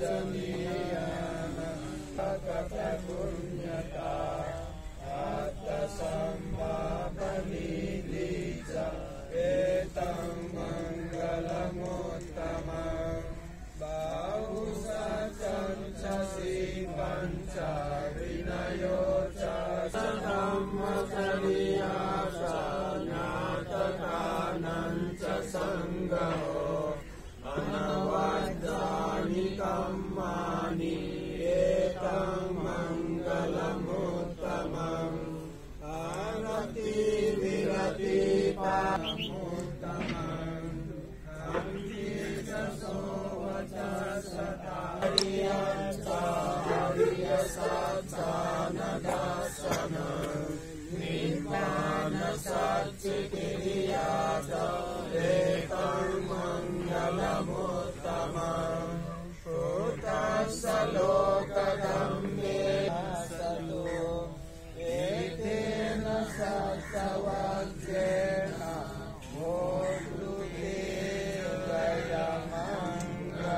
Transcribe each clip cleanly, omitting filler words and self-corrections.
Janiyana Pakata Punyata Atta Sambhavani Lija Etang Mangalamuttamam Bahusacanca Sipanca Vinayoca Dhammacariyasa Nyatakananca Sangho Anavajjani kammani etang mangalamuttamam Anati virati paramuttamam Kamjita sovacasata Ariyasa Ariyasatsa nadasanam Nibbana satchikiriyata etang mangalamuttamam Utassa lokadhamme asatu etena sattavajjena hotu te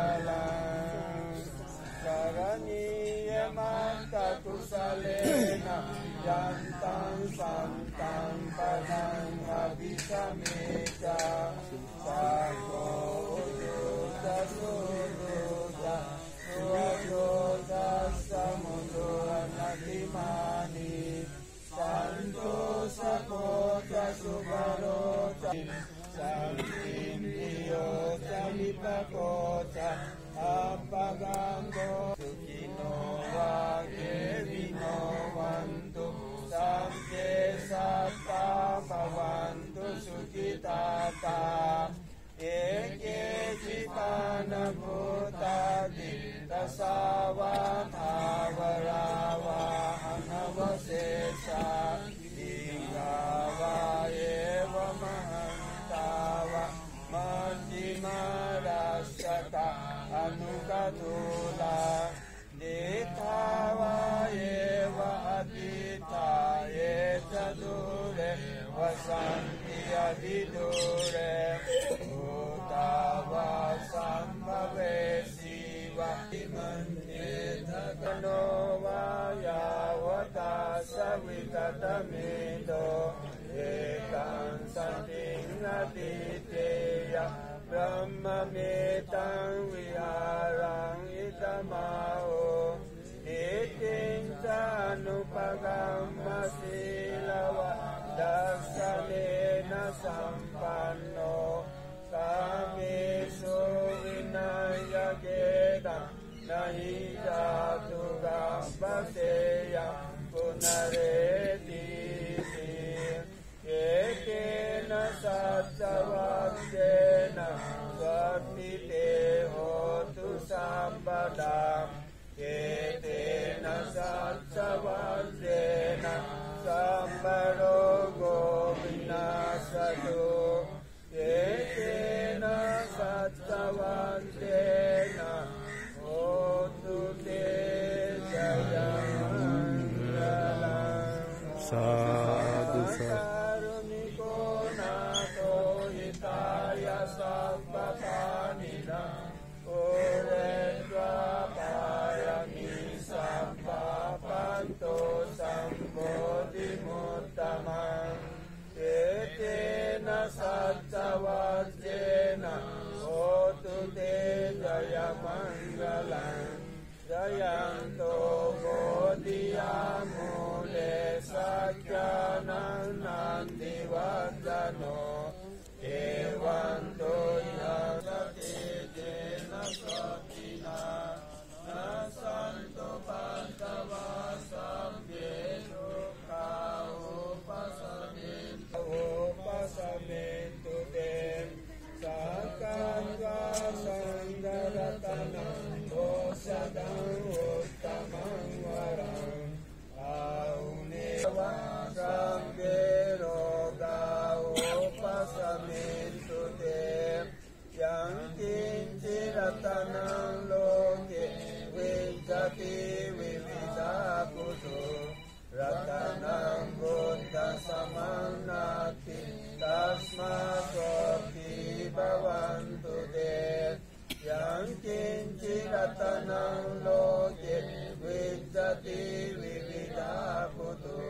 jayamangalam Saraniyamanta kusalena Yantang santang padang abhisameca Sako ujuta suruta Suruta samudura nadimani Santo sakota subarota Santindiyo salipakota Apagango Sukino wage vino vantu Samke satta bhavantu sukitata Eke citana bhutadi Tasavadhavarava anavasesa Dingava eva mahantava Majjimarasaka anukatula Dithava eva adita etadure Vasanti adidure Utava sambhave siva Imanyeta kanova yavata savitatamedo Ekam santing aditeya Brahma metang viharang itamao Iting sanupagamma silawa Daksalena sampanno Kamesu vinayageda Nahi jatu gambaseya Punareti Ekena sattavajjena Svatite hotu sambadam Etena sattavajjena Sambarogo vinasatu Etena sattavajjena Hotu te jayamangalam Sadhu Saruniko nato hitaya sabbhapanina Urendra parami sabbhapanto sambodhimuttamam Etena sattavajjena hotu te jayamangalam Jayanto bodhiyamule sakyanam nandivardhano Evanto yasate jena satina Nasanto pantava sabye sukha upasamentu dem Sakandva sangaratanam dosadam uttamam varam Auneva sangero ga upasamentu dem Yang kinchiratanam loke vijjati vividakutu Ratanam buddha samanati tasmaswati bhavantu de Yang kinchira ratanang loke vijjati vividha putu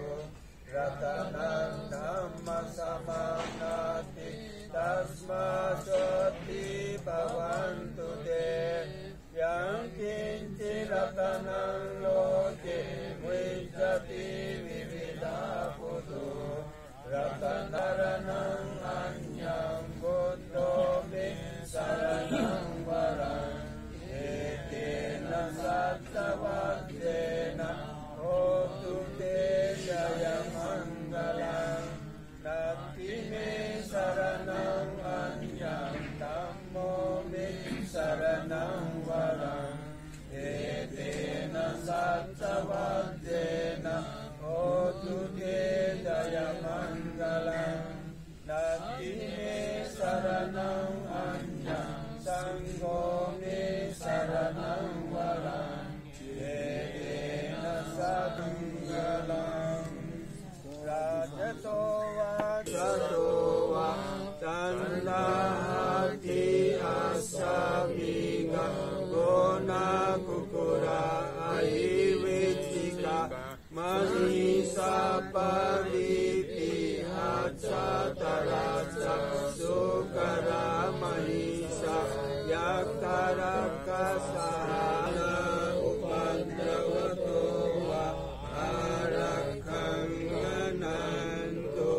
ratanang dhamma samanati tasma soti bhavantu te yang kinci ratanang loke vijjati vividha putu ratanaranang anyam buddho me saranang varang etena sattavadena hotu te jaya mangalang nati me saranang anyam dhammo me saranang varang etena sattavadena hotu te jaya mangalang nati me saranang anyam sangho me saranang varang etena sattavadena rajato va candahati asabiga gona kukura aivitika manisa paripi haca taraca sukara manisa yakaraka sahana upandravato va arakhangananto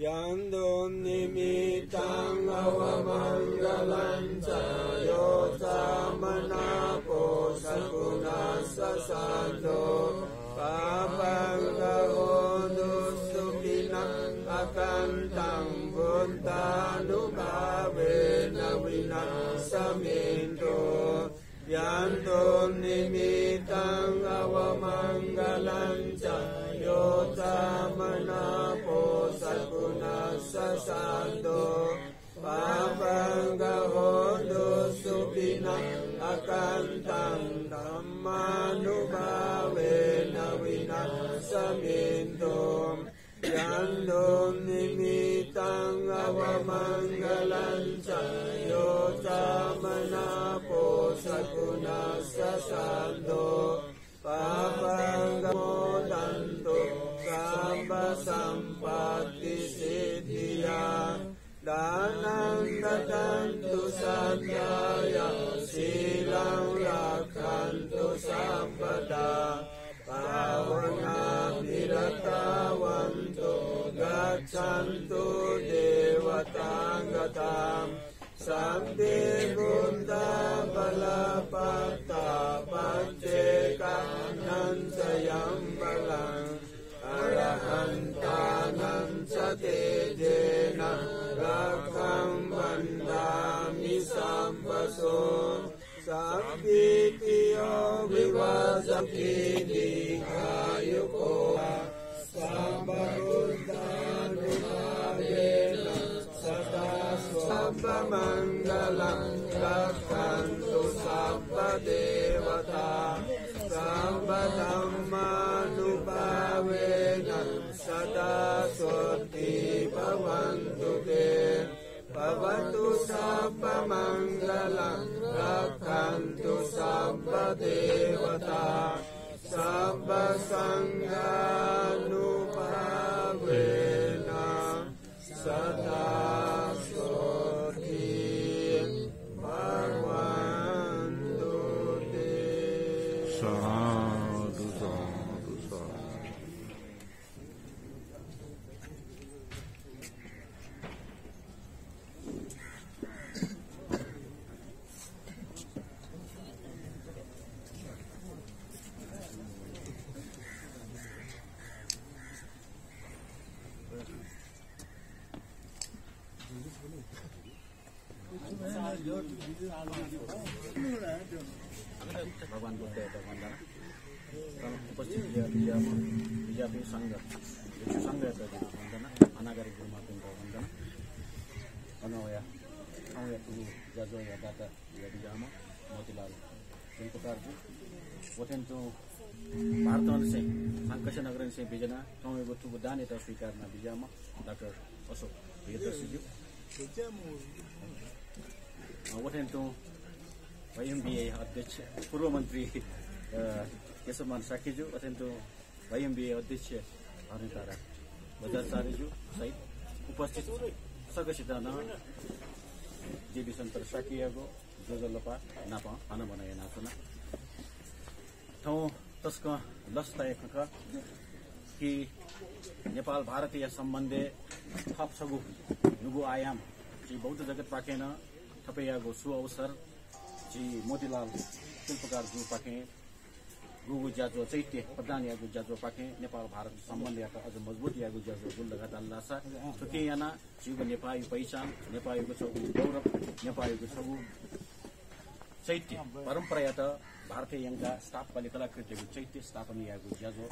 yandon nimitang avamangalan cayo samanapo sakuna sasado papanggahodu supinang akantang buntanubhavena vinasaminto yanton nimitang avamangalan cayo samanapo sakuna sasado papanggahodu supinang akantang dhammanubhavena vinasaminto yandon nimitang avamangalan cayo samanapo sakuna sasando papanggamodanto samba sampati siddhiya danang dadantu sanjaya silang rakhantu sampada pavana viratavantu gaccantu devatangatam sampe buddha balapata pancekanam sayam balang arahantanam satejena rakam bandami sampaso sampitiyo vivasakini ayuko sambaruddhanubhavena satasvabba mangalam rakhantu sabba devata sabba dhammanubhavena sada soti bhavantu te bhavantu sabba mangalam rakhantu sabba devata sabba sanghanubhavena sada soti bhavantu te. Sadhu, sadhu, sadhu. भगवान बुद्ध भगवान उपस्थित बिजापि संघ संघ भन्दन अनागरिक गुरुमापिन भन्दन अनवया अवया तुगु जजो या दाता या बिजामा मोतीलाल सिंहपुकारजी वतेन्तो भारतवन से संकश नगर से बिजना कमे गोतु दान एता स्वीकारना बिजामा डाक्टर अशोक प्रियदर्शीजी वतेन्तो YMBA अध्यक्ष पूर्व मन्त्री केशवमान साकेज्यू अत्यन्त YMBA अध्यक्ष हरितारा बजाचार्यज्यू सहित उपस्थित सदस्य जेबी सन्तर साकियाको जोजलपा नापा आना बनाए नाचना ठाउँ तस्का लस्ता एकका कि नेपाल भारतीय सम्बन्धे थप सगु नुगु आयाम जी बौद्ध जगत पाकेन थपैयागो सु अवसर जी मोतीलाल शिल्पकार जो पाके गुगु जाजो चैत्य प्रधान यागु जाजो पाके नेपाल भारत सम्बन्ध याका अझ मजबुत यागु जाजो गुल लगात अल्लासा तो के याना जीव नेपाली पहिचान नेपालीको छ गौरव नेपालीको छ चैत्य परम्परा या त भारतीय यंगा स्टाफ कला कृतिको चैत्य स्थापना यागु जाजो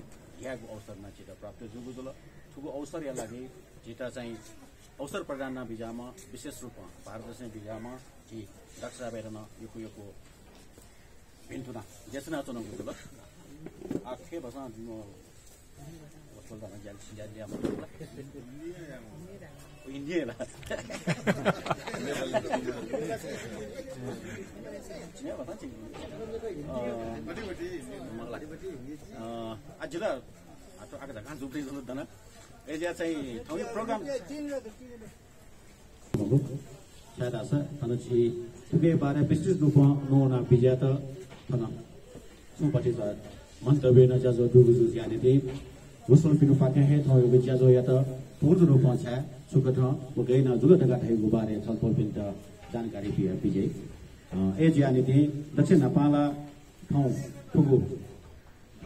यागु अवसरमा जिता प्राप्त जुगु जुल ठुगु अवसर या लागि जिता चाहिँ अवसर प्रदान बिजामा विशेष रूपमा भारत चाहिँ बिजामा जी रक्षा बेरन यो भिन्टुना जेसना चुनाव गुल आखे बसा वसलदाना जाल सिजालिया मतलब इंडिया ला ने बता चाहिँ अझला आतो आका जगा जुब्री जुल दना एजा चाहिँ ठाउँ प्रोग्राम शायद आशा अनछि तुगे बारे विस्तृत रूपमा नोना बिजाता थना सुपति जा मन्तव्य न जाजो दुगुजु ज्याने दे मुसल पिनु पाके हे थौ यो जाजो या त पूर्ण रूपमा छ सुकथ बगै न जुल दगा थाइगु बारे छलफल पिन त जानकारी पिया पिजे ए ज्याने दे दक्षिण नेपाला थौ ठुगु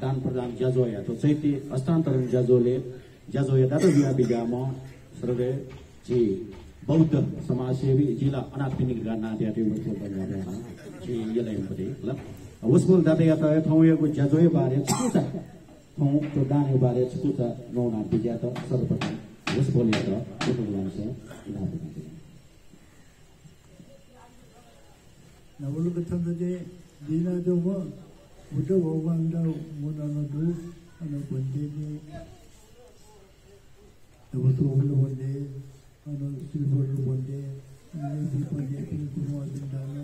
दान प्रदान जाजो या त चैते हस्तान्तरण जाजोले जाजो या दातो बिया बिगामा सरगे जी बौद्ध समाजसेवी जिल्ला अनाथपिनिक गाना दियाते मतलब बनिया जी यलै पदे ल उसको दाते या त थौयको जाजोय बारे छुचा थौ तो दाने बारे छुचा नौना बिया त सर्वप्रथम उसको या त उसको लान्छ इना नवल कथनले दिना जोगो उतो वंदा मोनानदु अन बन्देले दवतो वंदे अनो सिल्वर वंदे अनि बिपले पनि कुनो दिन्दाना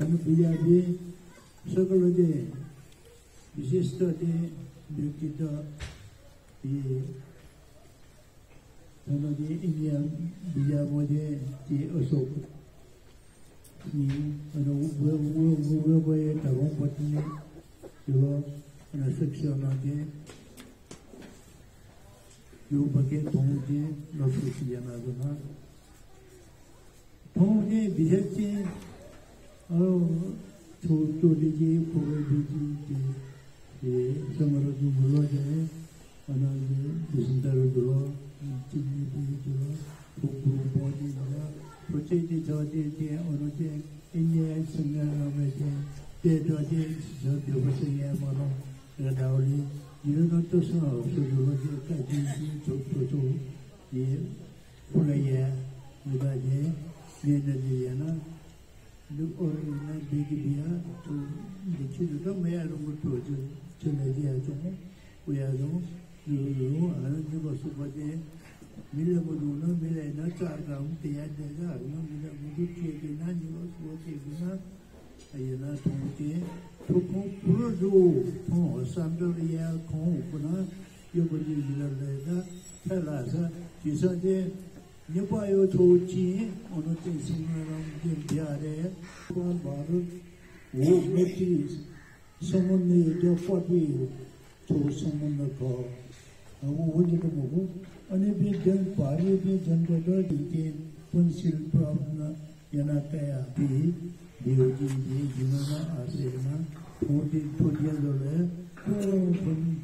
अनि बियाबी सकलले विशेषतले व्यक्तित्व इ अनदि इन्डिया बियामध्ये ती अशोक इ अनो वो तगो पत्नी जो अन सेक्शनमध्ये यो बगे पहुंचे नसुसियाना गुना पहुंचे बिजचे और छोटी पूरे बीजी के समर दुलो है अनाज सुंदर दुलो चिन्नी दुलो फुकू बॉडी दुलो प्रोजेक्ट जोड़े के अनुजे इंडिया संगठन में के जोड़े जो व्यवसाय मानो रदावली 이런 뜻은 없어도 까지 저도 이 불러야 이바제 내내리야나 누어나 비기비야 또 미치도 매야로 것도 전해지야죠 우야도 누루 아는 것도 뭐지 밀려보는 밀려나 짜가움 돼야 되가 밀려 모두 계기나 이거 뭐지구나 아이나 통계 토콩 불어도 통 삼도리야 공구나 요거지 일러내다 살아서 기사제 여봐요 좋지 어느 때 생각하는 게 비아래 그건 바로 오메티 소문이 저 포비 저 소문을 거 아무 어디도 보고 아니 비전 바리 비전도 이게 본실 프로나 연합해야 비 비오지 지나나 아세나 모디 토디야도래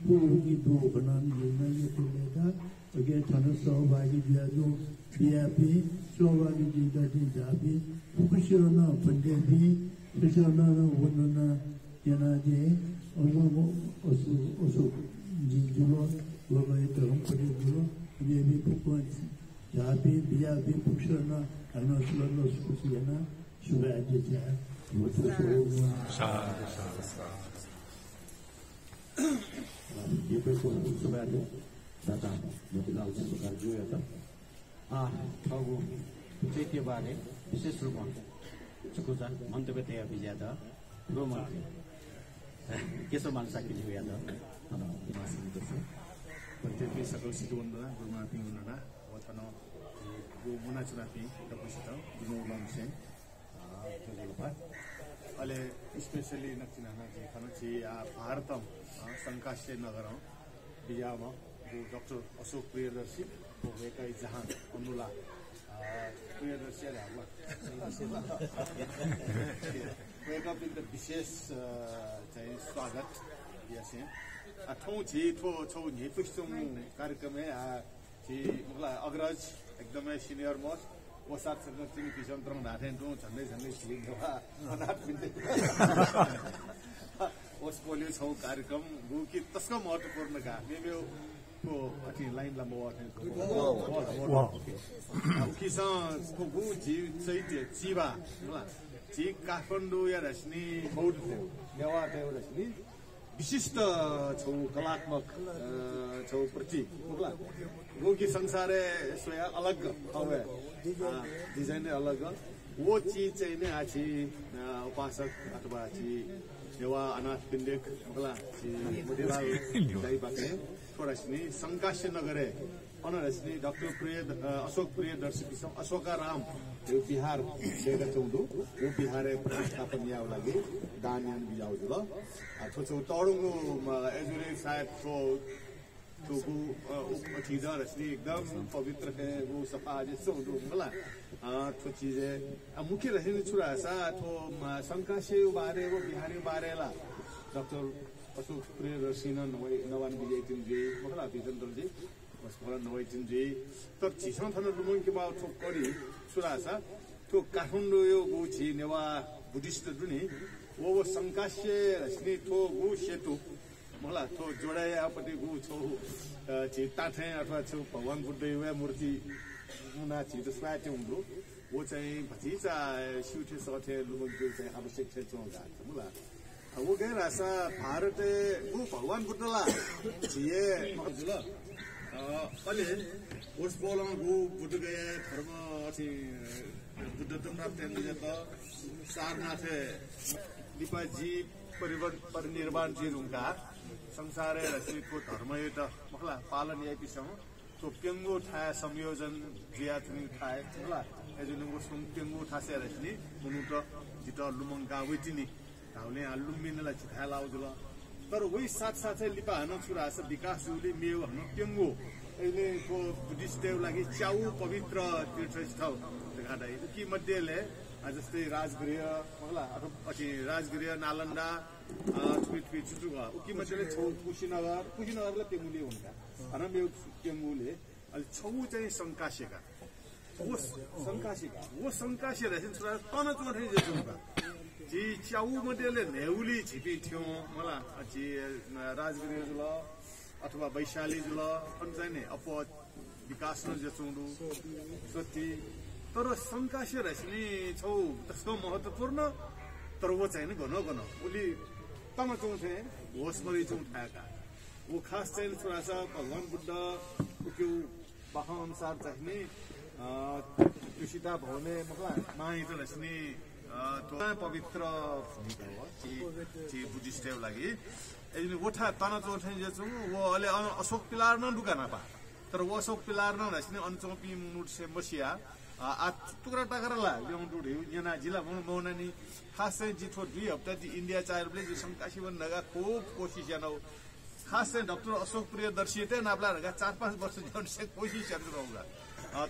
포기도 그난 지나게 되다 이게 저는 소바기 비아도 비아비 소바기 지다지 자비 혹시나 번데비 그래서나 원나 연하게 어서 지주로 로바에 들어온 거리로 비아비 복권 자비 비아비 혹시나 안나슬로 수시나 शुभाजिया ये पे को शुभाजिया दादा मोतीलाल शिल्पकार जो है तो अब चैत्य बारे विशेष रूपमा चुकुचा मन्तव्य त्यहाँ बिज्याद गोमा केसो मान सकिने हो याद प्रत्येक सकल सिद्धवन्दा गुरुमा पिउनना वतन गो मुना चुनापी तपसित दिनोलाम से जुलपा अले स्पेशली नक्सिना जी खनची भारतम संकाश्य नगर बियाम जो डॉक्टर अशोक प्रियदर्शी को वेकै जहां अनुला प्रियदर्शी वेका बिन्द विशेष चाहिँ स्वागत यसे ठौँ छि थो छौ नेतृत्व कार्यक्रम मलाई अग्रज एकदमै सिनियर मोस्ट वो साथसँग तिमी पिसन्त्रङ ढाठेन टु झन्डै झन्डै छिलेवा अनाथ बिन्दे ओस पोलियो छौ कार्यक्रम गु कि तस्क महत्त्वपूर्ण का मेरो को अति लाइन लम्बो अथे किसान को गु जी चाहिँ जीवा होला जी काठमाडौँ या रश्नी बहुत नेवा देव रश्नी विशिष्ट छौ कलात्मक छौ प्रतीक होला वो की संसारे सोया अलग हवे डिजाइन अलग वो चीज चाहिँ ने आछि उपासक अथवा आछि नेवा अनाथ पिण्डिक होला मोतीलाल दाइ बाके थोरसनी संकाश्य नगरे अनरसनी डॉक्टर अशोक प्रियदर्शी अशोकाराम यो बिहार देगा चौधु यो बिहारे प्रतिष्ठापन याव लागि दानियान बियाउ जुल छोछो तडुङो एजुरे सायद तो चीज रसनी एकदम पवित्र है वो सफा जैसे होला तो चीजें मुख्य रहने छुरा सा तो संकाशे बारे वो बिहारी बारे ला डॉक्टर अशोक प्रियदर्शी नवान विजय जी होला विजेन्द्र जी स्मरण नवाइटिन जी तर चिसो थन लुमन के बाउ ठोक करी छुरा सा तो काठमाडौँ यो गु छि नेवा बुद्धिस्ट दुनी वो संकाशे रसनी तो गु सेतु मला तो जोडाया पति गु छौ छि ताथे अथवा छौ भगवान बुद्ध वे मूर्ति मुना छि जसलाई चाहिँ हुँदो वो चाहिँ भतिजा शिवथे सथे लुमनको चाहिँ आवश्यक छ चोगा मुला वो गए रासा भारत गु भगवान बुद्धला छिए मजुल अहिले उस बोलमा गु बुद्ध गए धर्म अछि बुद्ध प्राप्त त सारनाथ दीपाजी परिनिर्वाण जी रुंगा संसारे रचिको धर्म त मखला पालन यापिसम तो पेंगो था संयोजन जियाथनि थाए होला एजुनको सुङ पेंगो थासे रचनी मुनु त जित लुमंगा वेटिनी धाउले लुम्बिनला छिथा लाउजुल तर वही साथ लिपा हन छुरा छ विकास उले मेउ हन पेंगो अहिले को बुद्धिस्ट देव लागि च्याउ पवित्र तीर्थस्थल देखादै कि मध्येले जस्तै राजगृह होला अथवा राजगृह नालन्दा ट्विट जुगा उकी मध्येले छौ कुशीनगरले पेंगुले हुन्छ हन मेउ पेंगुले अलि छौ चाहिँ संकाशेका वो संकाशे रहेछ छुरा तन चोठै जस्तो जी च्याउ मध्येले नेउली छिपी थियो मला जी राजगृह जुल अथवा वैशाली जुल पनि अप विकास न जचुंडु सती तर संकाशे रश्नी छौ त्यसको महत्त्वपूर्ण तर वो चाहिँ गन उली तम चौथे होसमरी चौथाका वो खास चाहिँ छोरा छ भगवान बुद्ध उक्यु बाह अनुसार चाहिँ कृषिता भवने मकला माइ त रश्नी तो पवित्र भूमिका हो ची बुद्धिस्ट लागि एजिन वठा तन चौथे जचु वो अले अशोक पिलार न दुकाना पा तर वो अशोक पिलार न रश्नी अनचौपी मुनुट से बसिया आ टुक्रा टाकरला ल्याउँ डुढ्यो यहाँ जिल्ला मौनानी खास चाहिँ जिथो 2 हप्ता जी इन्डिया चाइल्डले जो संकाशी वन नगा खूब कोशिश यानो खास चाहिँ डॉक्टर अशोक प्रियदर्शी ते नापला रगा 4-5 वर्ष जन से कोशिश यानो रहला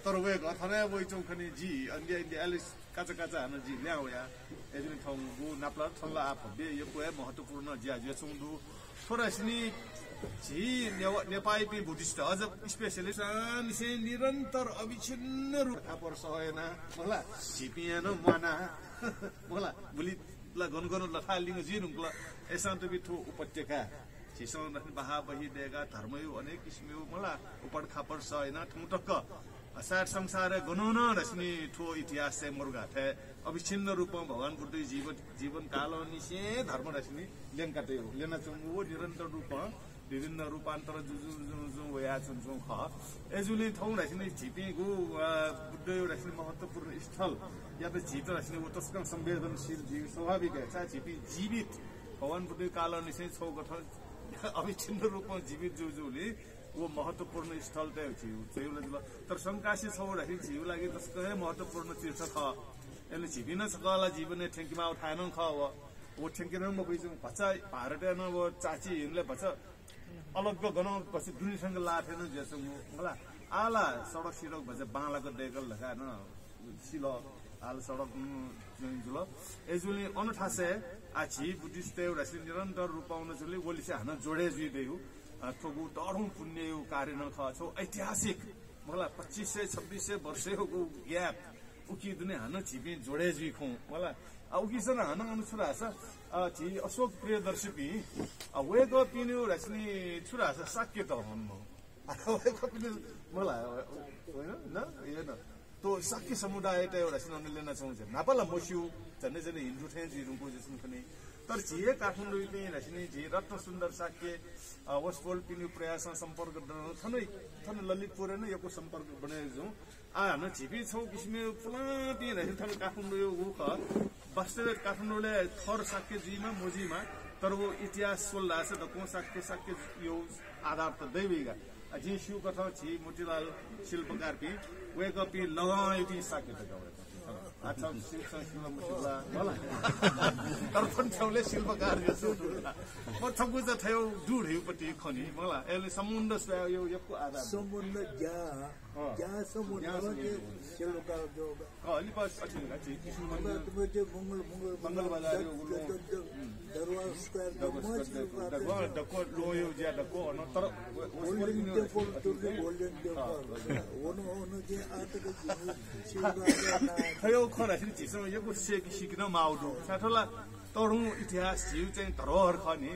तर वे गथरे वइ चौखने जी इन्डिया एलिस काचा हन जी ल्याउ या एजुन ठाउँ गु नापला थल्ला आप बे यो कोए महत्त्वपूर्ण ज्या सुंदु थोरासनी जी नेपाली पि बुद्धिस्ट अझ स्पेशली निसे निरन्तर अविच्छिन्न रूप पर सहेना होला छिपिएन मना होला बुली ला गनगन लथालिङ जिरुङला एसा त बिथो उपत्यका छिसौ बहा बही देगा धर्मयो अनेक किसिमयो मला उपड खापर सहेना ठुटक्क असार संसार गणन रश्नी ठो इतिहास से मुर्गा थे अविच्छिन्न रूप में भगवान बुद्ध जीवन काल निसे धर्म रश्नी लेनकाते हो लेना चंगो निरंतर रूप विभिन्न रूपान्तर जुजु वया छन् ख एजुली ठाउँ राख्ने झिपीको बुद्ध राख्ने महत्त्वपूर्ण स्थल या त झिप राख्ने उत्तस्कम संवेदनशील जीव स्वाभाविक छ झिपी जीवित भगवान बुद्ध काल निसै छौ गठ अविच्छिन्न रूपमा जीवित जुजुले वो महत्त्वपूर्ण स्थल त छिउले तर संकाशी छौ राख्ने झिउ लागि त्यसकै महत्त्वपूर्ण तीर्थ छ यसले झिपिन सकला जीवने ठेंकीमा उठाएन ख वो ठेंकीमा म बुझ्छु भचा भारतमा वो चाची हिँड्ले भचा अलग गन पछि दुनीसँग लाथेन जसो मलाई आला सडक सिडक भन्छ बालाको डेगल लगाएन सिलो आल सडक जुल एजुली अनुठासे आछि बुद्धिस्ट एउटा निरन्तर रूपाउन जुले ओलिसे हान जोडे जुइदेउ थोगु तडौ पुण्य कार्य न खछौ ऐतिहासिक मलाई 2500-2600 वर्षको ग्याप उकी दुने हान छिपी जोडे जुइ खौ मलाई उकीसँग हान अनुसार आछ छि अशोक प्रियदर्शी पि वेग पिन्यु रस्नी छुरा साक्य त हुनु वेग पिन्यु मलाई होइन न हैन तो साक्य समुदाय त एउटा सिनले न चाहन्छ नापाला मस्यु जने जने हिन्दू थे जिरुको जसम पनि तर जे काठमाडौँ पनि रस्नी जे रत्न सुन्दर साक्य वस्पोल पिन्यु प्रयास सम्पर्क थनै थन ललितपुर न यको सम्पर्क बनाए जौ हान छिपी छौ किसिमे पुला पि रस्नी थन काठमाडौँ उख वास्तविक काठमाडौँले थर साक्य जीमा मोजीमा तर वो इतिहास सोल्ला छ त को साक्य यो आधार त दैविका जी शिव कथा छि मोतीलाल शिल्पकार पि वेक पि लगाए पि साक्य त गरे अच्छा शिव संस्कृत मुला होला तर पनि छौले शिल्पकार जसो म थपु त थयो दुढेपटी खनि मला यसले समुद्र यो यको आधार समुद्र जा समुद्र के शिल्पकार जो अलि पास अछि गाछि मंगल बाजार दरबार स्क्वायर डको लोयो ज्या डको न तर गोल्डन टेम्पल तुर्की गोल्डन टेम्पल ओनो जे आत के शिल्पकार खयो खरासिन चिसो यको सेकी सिक्न माउडु साथोला तडु इतिहास जिउ चाहिँ धरोहर ख नि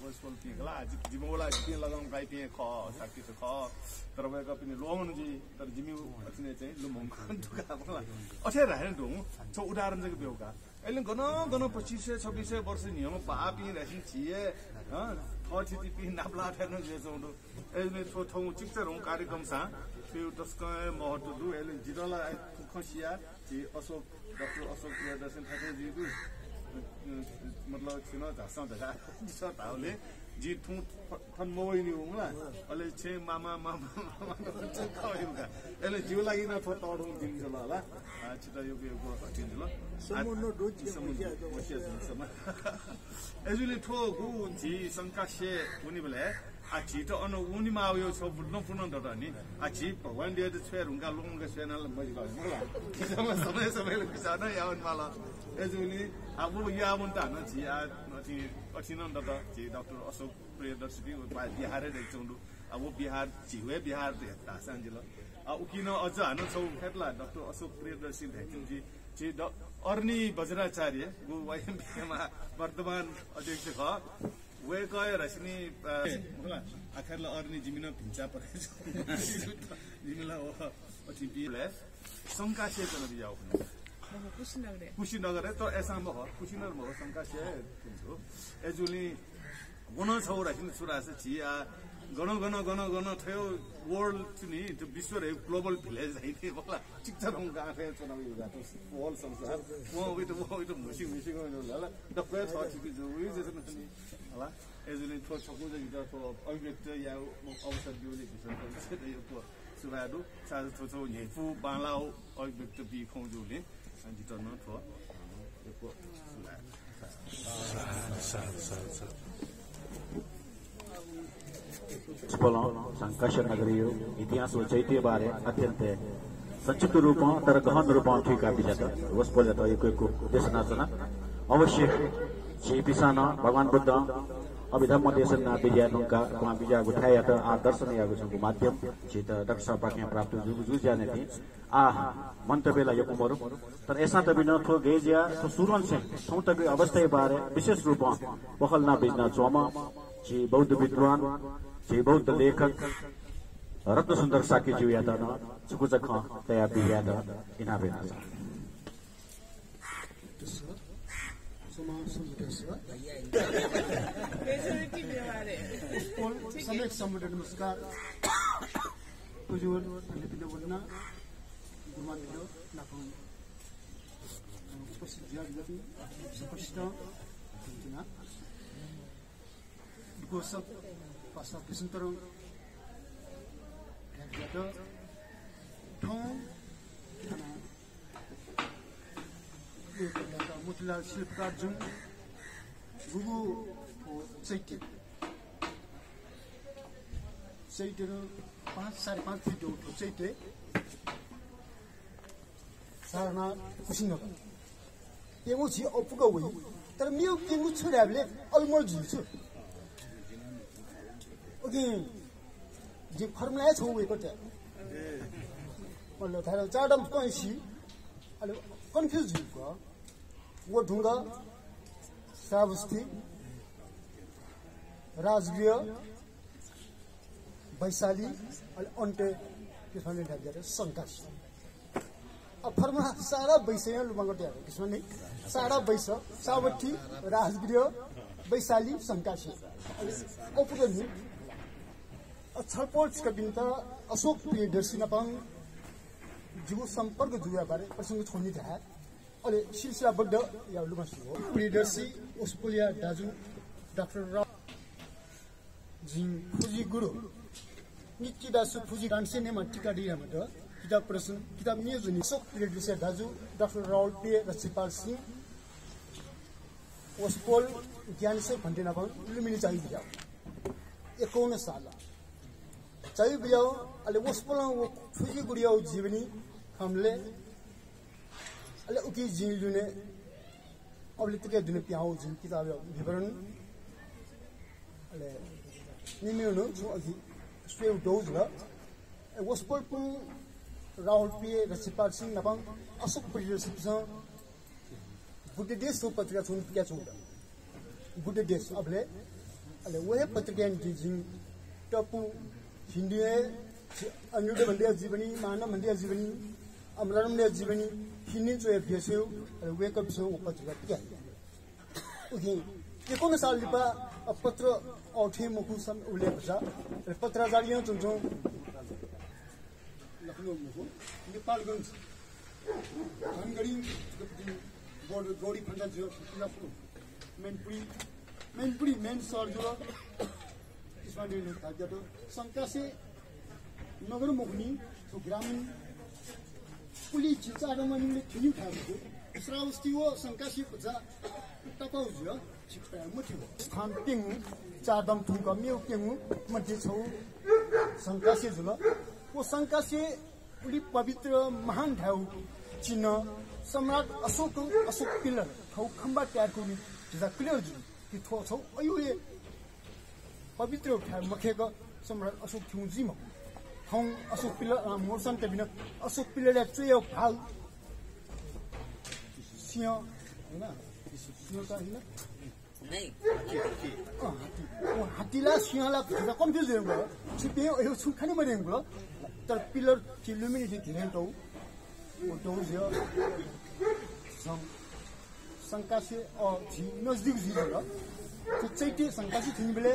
वस्पोल पिगला जिमोला के लगाउँ गाई पिए ख साकी त ख तर वेका पनि लोमन जी तर जिमि अछिने चाहिँ लुमङ दुका मलाई अठे राहेन दु छ उदाहरण चाहिँ बेउका अहिले गन 2500-2600 वर्ष नियम पापी रासिन छिए ह थछि पि नाप्ला ठेन जेजौडु अहिले थौ चिक्चरौ कार्यक्रम सा त्यो तस्कै महत्व दु अहिले जिडला खसिया जी अशोक डाक्टर अशोक प्रियदर्शन ठाकुर जी दु मतलब छिन झासा झा दिस ताउले जी थु फन मोइनी हुला अहिले छे मामा खयुका अहिले जिउ लागि न थो तडौ दिन्छ ल होला छिटा यो दिन्छ ल समुद्र रोज एजुले ठो गु जी संकाशे उनी बेले आछि त अन उनी मा यो छ बुड्न पुन दटनी आछि भगवान दे छ्वेर हुंगा लुंगा छ्वेनल मजि गयो मलाई किसमा समय किसान यावन माला एजुली अब या मन त न जी अथि न दट जी डाक्टर अशोक प्रियदर्शी बिहार देखचौंडु अब बिहार जिवे बिहार हेता सांजिल उकिन अझ हान छौ खेतला डाक्टर अशोक प्रियदर्शी भेटिन जी अर्नी बज्राचार्य गु वाइएमपीमा वर्तमान अध्यक्ष ख वे गए रस्नी आखिरला अर्नी जिमिन भिंचा परेछ जिमिला अथि बिले संकाशे जन बियाउ कुशीनगर त एसाम हो कुशीनगर हो संकाशे हो एजुली गुण छौ रस्नी सुरास छिया गण थयो वर्ल्ड नि त्यो विश्व रे ग्लोबल भिलेज हैथे होला चिक्चरङ गाथे चुनाव यो गातो वर्ल्ड संसार वो इतो मुसी होला द प्ले छ कि जो उयो जस्तो नि होला एजुली थो छकु जि त अभिव्यक्त या अवसर दिउने किसिमको यो को सुरादु साज थो नेफु बालाउ अभिव्यक्त बि खौजुले अनि त न थो यो को सुरा संकाश नगरीय इतिहास व चैत्य बारे अत्यंत संक्षिप्त रूप तर गहन रूप ठीक आपिजात वस्पोल एक देशनाचना अवश्य छी पिसान भगवान बुद्ध अभिधम्म देशना विजयानुका कुमा विजय उठाया त आदर्शन यागुसको माध्यम छित दक्षा पाक्या प्राप्त जुजु जाने थी आ मन्तव्यला यो कुमरु तर ऐसा त बिना थो गेजिया तो सुरन से थौ त अवस्था बारे विशेष रूप बखलना बिजना चोमा छी बौद्ध विद्वान जी बौद्ध लेखक रत्न सुन्दर साकी ज्यू याद न सुकुजख तया बियाद इना बेना समाज पोल समेत समुद्र नमस्कार उज्जवल लेकिन वरना गुमान करो नाकम उपस्थित जागृति उपस्थित ना गोसप पासा किसंतरं जातो ठों मोतीलाल शिल्पकार जुन गुगु चैत्य 5.5 फिट उठो चैत्य सारना कुसिनगा एगो छि अपुगा वइ तर मिउ किंगु छुराबले अलमल जुछु ओके जे फर्मुला छ वइ कते मलाई थाहा चाडम कन्सी अलि कन्फ्युज हुको वो ढुंगा साबस्ती राजगीय वैशाली अन्टे किसमले ढाक्दै संकाश अब फर्मा सारा वैशय लुमागटे किसमले सारा वैश सावठी राजगीय वैशाली संकाश ओपुगनि छलपोट कबिनता अशोक प्रियदर्शी नपङ जीव संपर्क जुया बारे प्रसंग छोड्ने था अले सिलसिलाबद्ध या लुमासु प्रियदर्शी उसपुलिया दाजु डाक्टर राव जिन फुजी गुरु नित्य फुजी गांसे ने टिका दिया मत किताब प्रश्न किताब नियोजन सब प्रियदर्शी दाजु डाक्टर राहुल पे रचिपाल सिंह उसपोल ज्ञान से भन्टे नभन लुमिनी चाहिए दिया 51 साल चाहिए बियाओ अले उसपोल वो फुजी गुरिया जीवनी हमले अले उकी जिलुने अबले तके दुने प्याउ जिन किताब विवरण अले निमेनु जो अघि स्वेउ डोज ल वसपोल पु राहुल पी रचिपाल सिंह नपङ अशोक प्रियदर्शी स बुद्धि देश को पत्रिका छुन क्या छुन बुद्धि देश अबले अले वहे पत्रिका जिन टपु हिन्दी अनुदे भन्दिया जीवनी मानव भन्दिया जीवनी अमरनले जीवनी हिन्दी चोय भेसेउ वेकअप सो पत्रिका क्या ओके 19 साल लिपा पत्र औठे मुखु सम उल्लेख छ पत्र जालियो चुन्छौ लखनऊ मुखु नेपालगञ्ज धनगढी बोर्ड गोडी फन्दा जो लखनऊ मेनपुरी मेन सर जो इसमा दिनु थाक्यो त संकासे नगर मुखनी तो ग्रामीण पुली चिचाडमा निले थियु थाको श्रावस्ती हो संकासी पुजा तपाउज्यो छिपा मुठ्यो स्थान पिङ चारदम ठुङ्का मेउ पिङ मध्ये छौ संकासी जुल वो संकासी पुली पवित्र महान ठाउँ चिन्ह सम्राट अशोक पिलर ठाउँ खम्बा ट्यारको नि जदा क्लियर जु कि थो छौ अयुले पवित्र ठाउँ मखेको सम्राट अशोक थिउ जिम ठाउँ अशोक पिलर मोर्सन टेबिन अशोक पिलरले चुयो भाउ सिंह हैन सिंह त हैन हात्तीला सिंहला कन्फ्युज भयो छिपे यो सुखानी मरे भयो तर पिलर किलोमिटर धेरै टौ ओ टौ जो संकासे झि नजदीक झि ल त्यो चैते संकासे थिनि बेले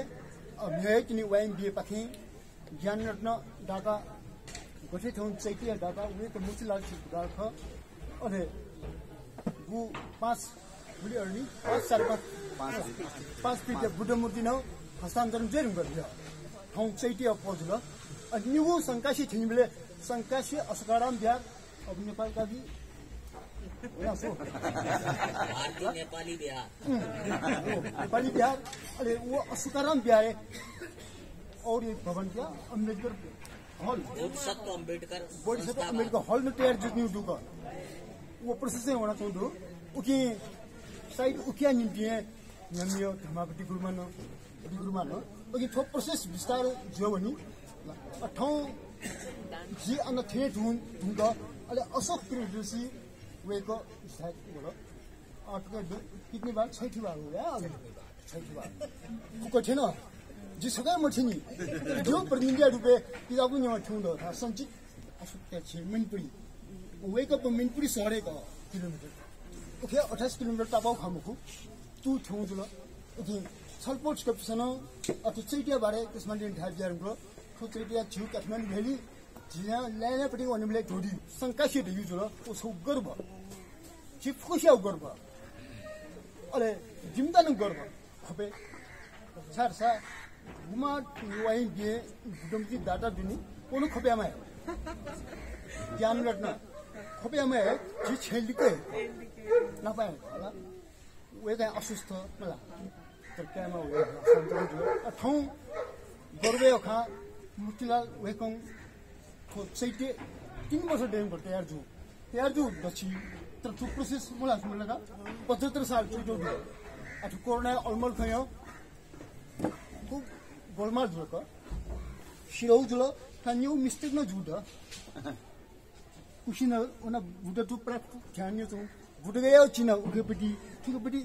भ्याइ किनि वाइम बिए पाखे ज्ञान रत्न ढाका गठे ठाउँ चैते ढाका उनी त मुचिलाल सिद्धार्थ ख अरे गु 5 बुली अर्नी 5 फिट बुद्ध मूर्ति न हस्तान्तरण जेरुङ गरियो ठाउँ चैते अपोज ल अनि निगु संकासी थिनि बेले संकासी असकाराम बिहार अब नेपालका भी नेपाली बिहार अरे वो असकाराम बिहार और ये भवन क्या अम्बेडकर हॉल बोधिसत्व अम्बेडकर हॉल में तैयार जितनी दुका वो प्रोसेस होना चाहिए उकी साइड उकिया निम्ति है नमियो धमापति गुरुमान उकी थो प्रोसेस विस्तार जो बनी अठाउ जी अन थे ढुंगा अले अशोक प्रियदर्शी वेको साइड बोलो आटको कितनी बार 6 बार हो गया 6 बार को थिएन जी सबै म थिनि जो प्रतिनिधि रुपे किताबको न्याउ ठुलो था संचित अशोक छि मिनपुरी वेको मिनपुरी सरेको किलोमिटर ओके 28 किलोमिटर टापाउ खामुखु तु ठौ जुल 이제 철포 직업에서는 어떤 찌리야 말에 그스만 된 다지하는 거 찌리야 지우 같으면 멜리 지나 내내 버리고 오는 멜리 조디 상가시에 유주로 또 속거버 지 포시하고 거버 अरे जिम्दान गर्व खबे सार सा गुमा वाइन बे गुदमकी डाटा दिनी कोनो खबे आमा ज्ञान रत्न खबे आमा जी छेलिके नपाए होला वे का असुस्थ मला तर केमा वे सन्तन जो ठौ गर्वे खा मुतिला वे कों खो सैते 3 वर्ष डेम को तयार जो दछि तर टु प्रोसेस मलाई लगा 75 साल जो अथवा कोरोना अलमोस्ट खयो को गोलमाल जुल को शिरो जुल कान्यू मिस्टेक न जुड कुशिन ओना बुड टु प्राप्त ध्यान यो बुड गयो चिना उकेपटी ठिकपटी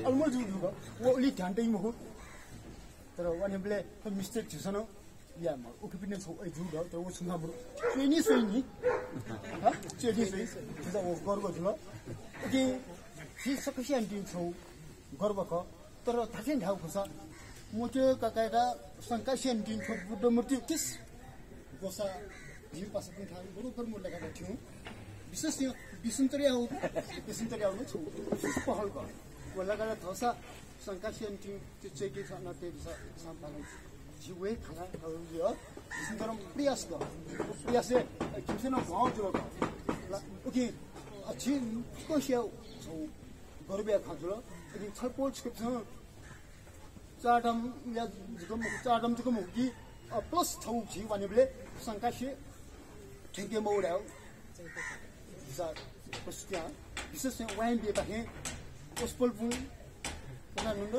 अलमोस्ट जुल को वो ओली ध्यान दै मको तर वाने ब्ले मिस्टेक छसन या म उकेपटी छ ए जुड तर वो सुना बरु सोइनी ha चेडी सोइ जुदा वो गर्व जुल कि हि सफिसिएन्ट छौ गर्वको तर थाकेन ठाउँ खोसा मोटे काकाका संकासेन दिन छ बुद्ध मूर्ति किस गोसा भिर पासको ठाउँ बरोबर म लगाएको थियौ विशेष यो बिसन्तरी आउनु छु पहलको व लगाएर थसा संकासेन दिन त्यो चेकी छ न त्यो सम्पादन जिवे खाना यो बिसन्तरम प्रयास से किमसेन गाउँ जुल ओके अच्छी कोशिया छौ गर्बिया खाजुल अनि छलपोल स्क्रिप्ट चाडम या जुकम चाडम जुकम कि प्लस छौ जी भनेबले संकाशे ठेके मौडाउ जा पस्या विशेष वाइन बे बाहे ओस्पलबु पना नुन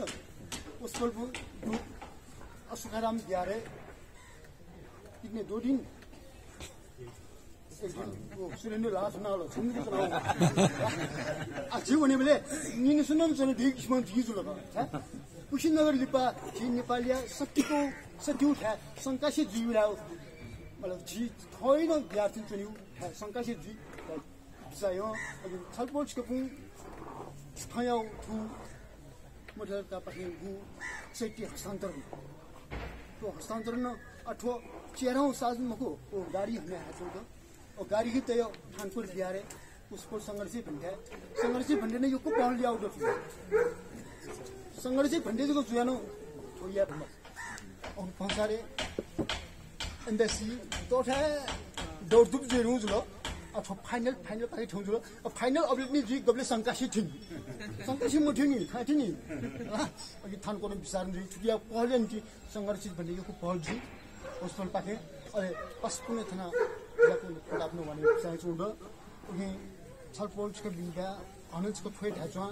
ओस्पलबु ग्रुप असुखाराम ग्यारे किने 2 दिन सुरेन्द्र लास नालो सुन्दर करो आज भने बेले निन सुनम चले ढिक स्मन जिजुल ग कुशीनगर लिपा जी नेपालिया सत्यको सत्यु था संकासे जिउराउ मतलब जी होइन ग्याथिन चनिउ संकासे जी बिसायो अनि छलपोचको पुङ खयाउ थु मतलब ता पहि गु सेटी हस्तान्तरण तो हस्तान्तरण अथवा चेराउ साजमको ओ गाडी हने हाछौ त और गाड़ी की तय खानपुर बिहारे उसको संघर्षी भंडे ने यो को पहल लिया उठो संघर्षी भंडे जो जुयानो तो या और पहुंचारे एम्बेसी तो था दौड़ दुप जे रुज लो अथवा फाइनल पाइ ठौ जुलो फाइनल अबले जी गबले संकाशी मुठिनी खाथिनी अघि थान को विचार जी छुटिया पहले नि संघर्षी भंडे यो को पहल जी उसपन पाखे अरे पस्पुने थना आफ्नो भने चाहिँ चुड उही छलपोलको बिगा अनजको थोइ ढाचा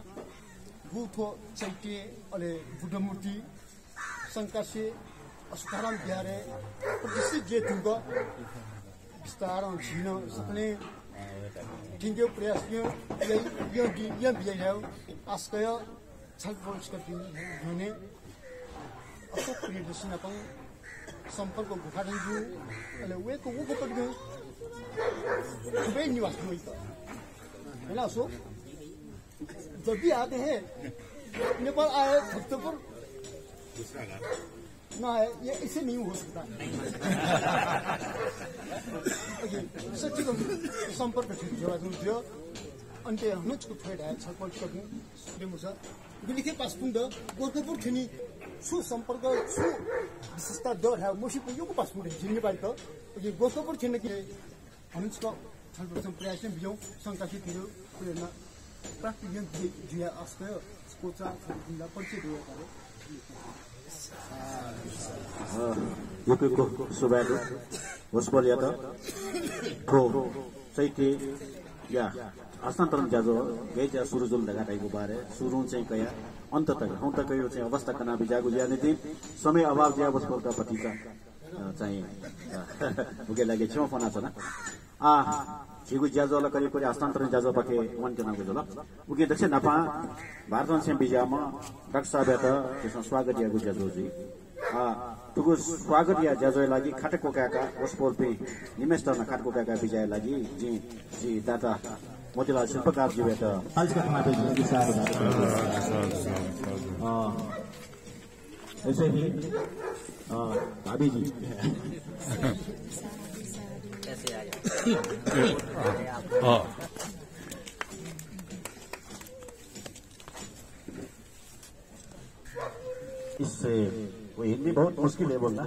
गुथो चैते अले बुद्ध मूर्ति संकासे अस्पताल बिहारे प्रसिद्ध जे तुगो विस्तार छिन सपने दिनको प्रयास यो बिहाउ आस्कय छलपोलको बिने अशोक प्रियदर्शन अपन संपर्क गुफादन जु अले वे को वो पकड़ गए वे निवास हुई है ना सो जब भी आते हैं नेपाल आए भक्तपुर ना ये इसे नहीं हो सकता सच्ची को संपर्क जोड़ा जो अन्ते हनुचको थोड़ा है छलपल को प्रेमुसा बिलिखे पासपुंड गोरखपुर खनी सु संपर्क सु विशेषता दर है मोसी को यो को पासपुंड जिन्ने बाइ त ये गोरखपुर खनी के हनुचको छलपल प्रयास में बियो संकाशी थियो प्रेरणा प्राप्त जिया आस्ते स्कोचा जिल्ला परिचय दियो करे युकेको सुबादो होस्पल या त ठो चैते या हस्तान्तरण जाजो गेजा सुरुजुल लगाएको बारे सुरु चाहिँ कया अन्त तक यो चाहिँ अवस्था कना बिजागु ज्याने दिन समय अभाव ज्या बस्पोका पतिका चाहिँ उके लागि छौ फना छ न छिगु ज्याजोला करि परि हस्तान्तरण जाजो पके वन जना गुजला उके दक्षिण नपा भारतन से बिजामा रक्षा बेत त्यसमा स्वागत यागु ज्याजो जी तुगु स्वागत या ज्याजो लागि खाटको काका ओस्पोल पे निमेस्टर न खाटको काका बिजाय लागि जी दाता मोतीलाल शिल्पकार जी वेत हाल का खाना भेजने की साथ ऐसे ही भाभी जी कैसे आए इससे वो हिंदी बहुत मुश्किल है बोलना।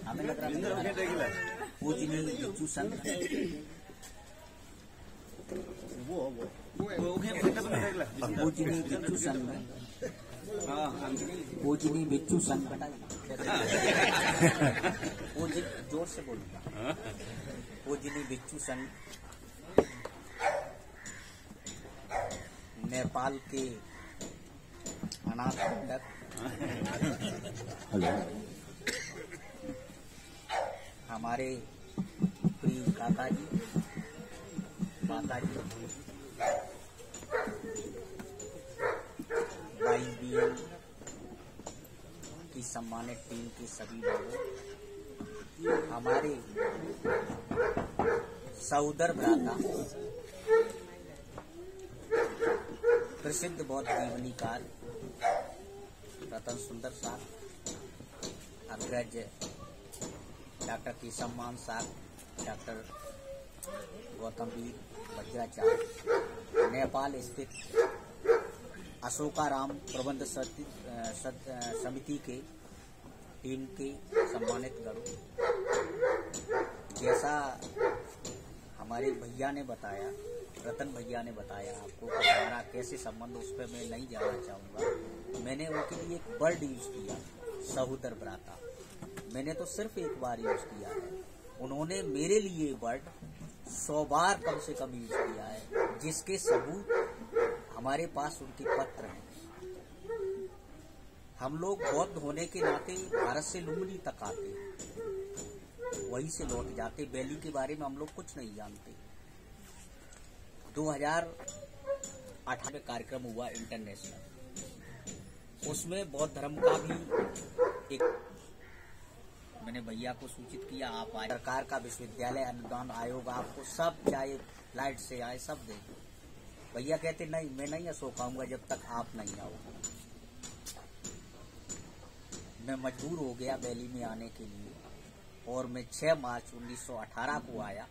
हमें लग रहा पूजनी बिच्छू संघ पूजनी बिच्छू संघ पूजनी बिच्छू संघ जोर से बोलूंगा। पूजनी बिच्छू संघ नेपाल के अनाथ मंडक हमारे प्रिय काका जी माता जी YBL की सम्मानित टीम के सभी लोगों, हमारे सहोदर भ्राता प्रसिद्ध बौद्ध जीवनीकार रतन सुंदर साहब, अग्रज डॉक्टर केशवमान साहब, डॉक्टर गौतम वीर वज्राचार्य, नेपाल स्थित अशोकाराम प्रबंध समिति के टीम के सम्मानित गणों, जैसा हमारे भैया ने बताया, रतन भैया ने बताया आपको कि हमारा कैसे संबंध, उस पर मैं नहीं जाना चाहूँगा। मैंने उनके लिए एक वर्ड यूज किया, सहोदर भ्राता। मैंने तो सिर्फ एक बार यूज किया है, उन्होंने मेरे लिए वर्ड 100 बार कम से कम यूज किया है, जिसके सबूत हमारे पास उनके पत्र हैं। हम लोग बौद्ध होने के नाते भारत से लुम्बिनी तक आते, वहीं से लौट जाते। बैली के बारे में हम लोग कुछ नहीं जानते। 2018 में कार्यक्रम हुआ इंटरनेशनल, उसमें बौद्ध धर्म का भी एक मैंने भैया को सूचित किया, आप आए। सरकार का विश्वविद्यालय अनुदान आयोग आपको सब, चाहे फ्लाइट से आए, सब देंगे। भैया कहते नहीं, मैं नहीं अशोक आऊंगा जब तक आप नहीं आओगे। मैं मजबूर हो गया बैली में आने के लिए, और मैं 6 मार्च 1918 को आया।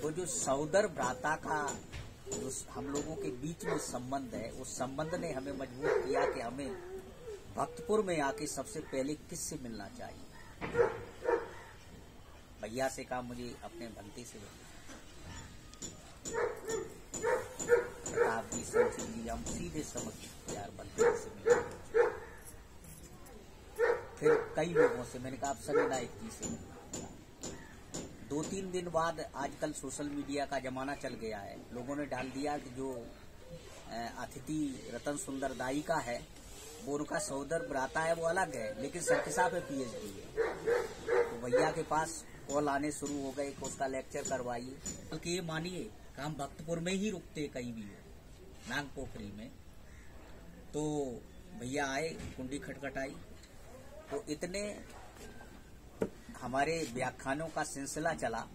तो जो सहोदर भ्राता का जो हम लोगों के बीच में संबंध है, उस संबंध ने हमें मजबूर किया कि हमें भक्तपुर में आके सबसे पहले किससे मिलना चाहिए। भैया से कहा मुझे अपने भंते से प्रताप जी, संचित जी, हम सीधे समझ यार भंते से मिले। फिर कई लोगों से मैंने कहा आप सनी नायक जी से। 2-3 दिन बाद, आजकल सोशल मीडिया का जमाना चल गया है, लोगों ने डाल दिया कि जो अतिथि रतन सुंदर दाई का है वो उनका सहोदर भ्राता है, वो अलग है, लेकिन सर्टिसा पे PhD है। तो भैया के पास कॉल आने शुरू हो गए कि उसका लेक्चर करवाइए। बल्कि ये मानिए कि हम भक्तपुर में ही रुकते, कहीं भी हो, नाग पोखरी में। तो भैया आए, कुंडी खटखटाई, तो इतने हमारे व्याख्यानों का सिलसिला चला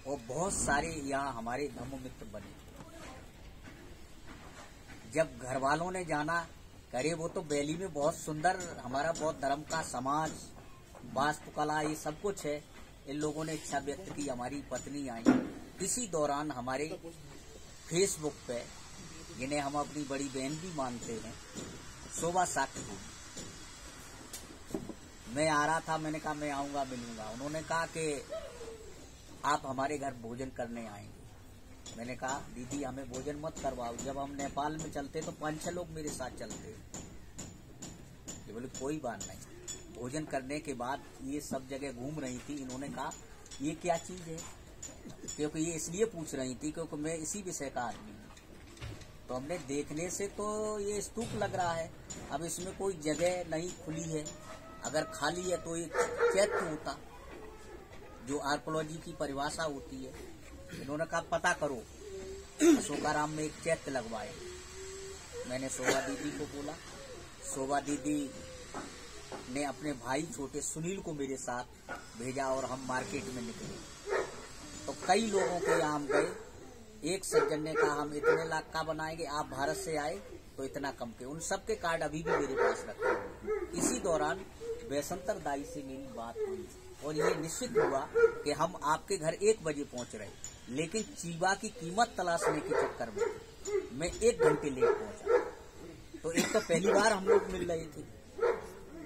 और बहुत सारे यहाँ हमारे धर्म मित्र बने। जब घर वालों ने जाना, करे वो तो बैली में बहुत सुंदर हमारा बौद्ध धर्म का समाज, वास्तुकला, ये सब कुछ है। इन लोगों ने इच्छा व्यक्त की, हमारी पत्नी आई। इसी दौरान हमारे फेसबुक पे, जिन्हें हम अपनी बड़ी बहन भी मानते हैं, शोभा साक्य, मैं आ रहा था, मैंने कहा मैं आऊंगा, मिलूंगा। उन्होंने कहा कि आप हमारे घर भोजन करने आएंगे। मैंने कहा दीदी हमें भोजन मत करवाओ, जब हम नेपाल में चलते तो 5-6 लोग मेरे साथ चलते। ये बोले कोई बात नहीं। भोजन करने के बाद ये सब जगह घूम रही थी, इन्होंने कहा ये क्या चीज है, क्योंकि ये इसलिए पूछ रही थी क्योंकि मैं इसी विषय का आदमी हूँ। तो हमने देखने से तो ये स्तूप लग रहा है, अब इसमें कोई जगह नहीं खुली है, अगर खाली है तो एक चैत्य होता, जो आर्कोलॉजी की परिभाषा होती है। इन्होंने कहा पता करो, अशोकाराम में एक चैत्य लगवाए। मैंने शोभा दीदी को बोला। शोभा दीदी ने अपने भाई छोटे सुनील को मेरे साथ भेजा और हम मार्केट में निकले। तो कई लोगों के यहाँ हम गए। एक सज्जन ने कहा हम इतने लाख का बनाएंगे, आप भारत से आए तो इतना कम के। उन सबके कार्ड अभी भी मेरे पास रखे हैं। इसी दौरान वैसंतर दाई से मेरी बात हुई और ये निश्चित हुआ कि हम आपके घर 1 बजे पहुंच रहे, लेकिन चीबा की कीमत तलाशने के चक्कर में मैं 1 घंटे लेट पहुंचा। तो एक तो पहली बार हम लोग मिल रहे थे,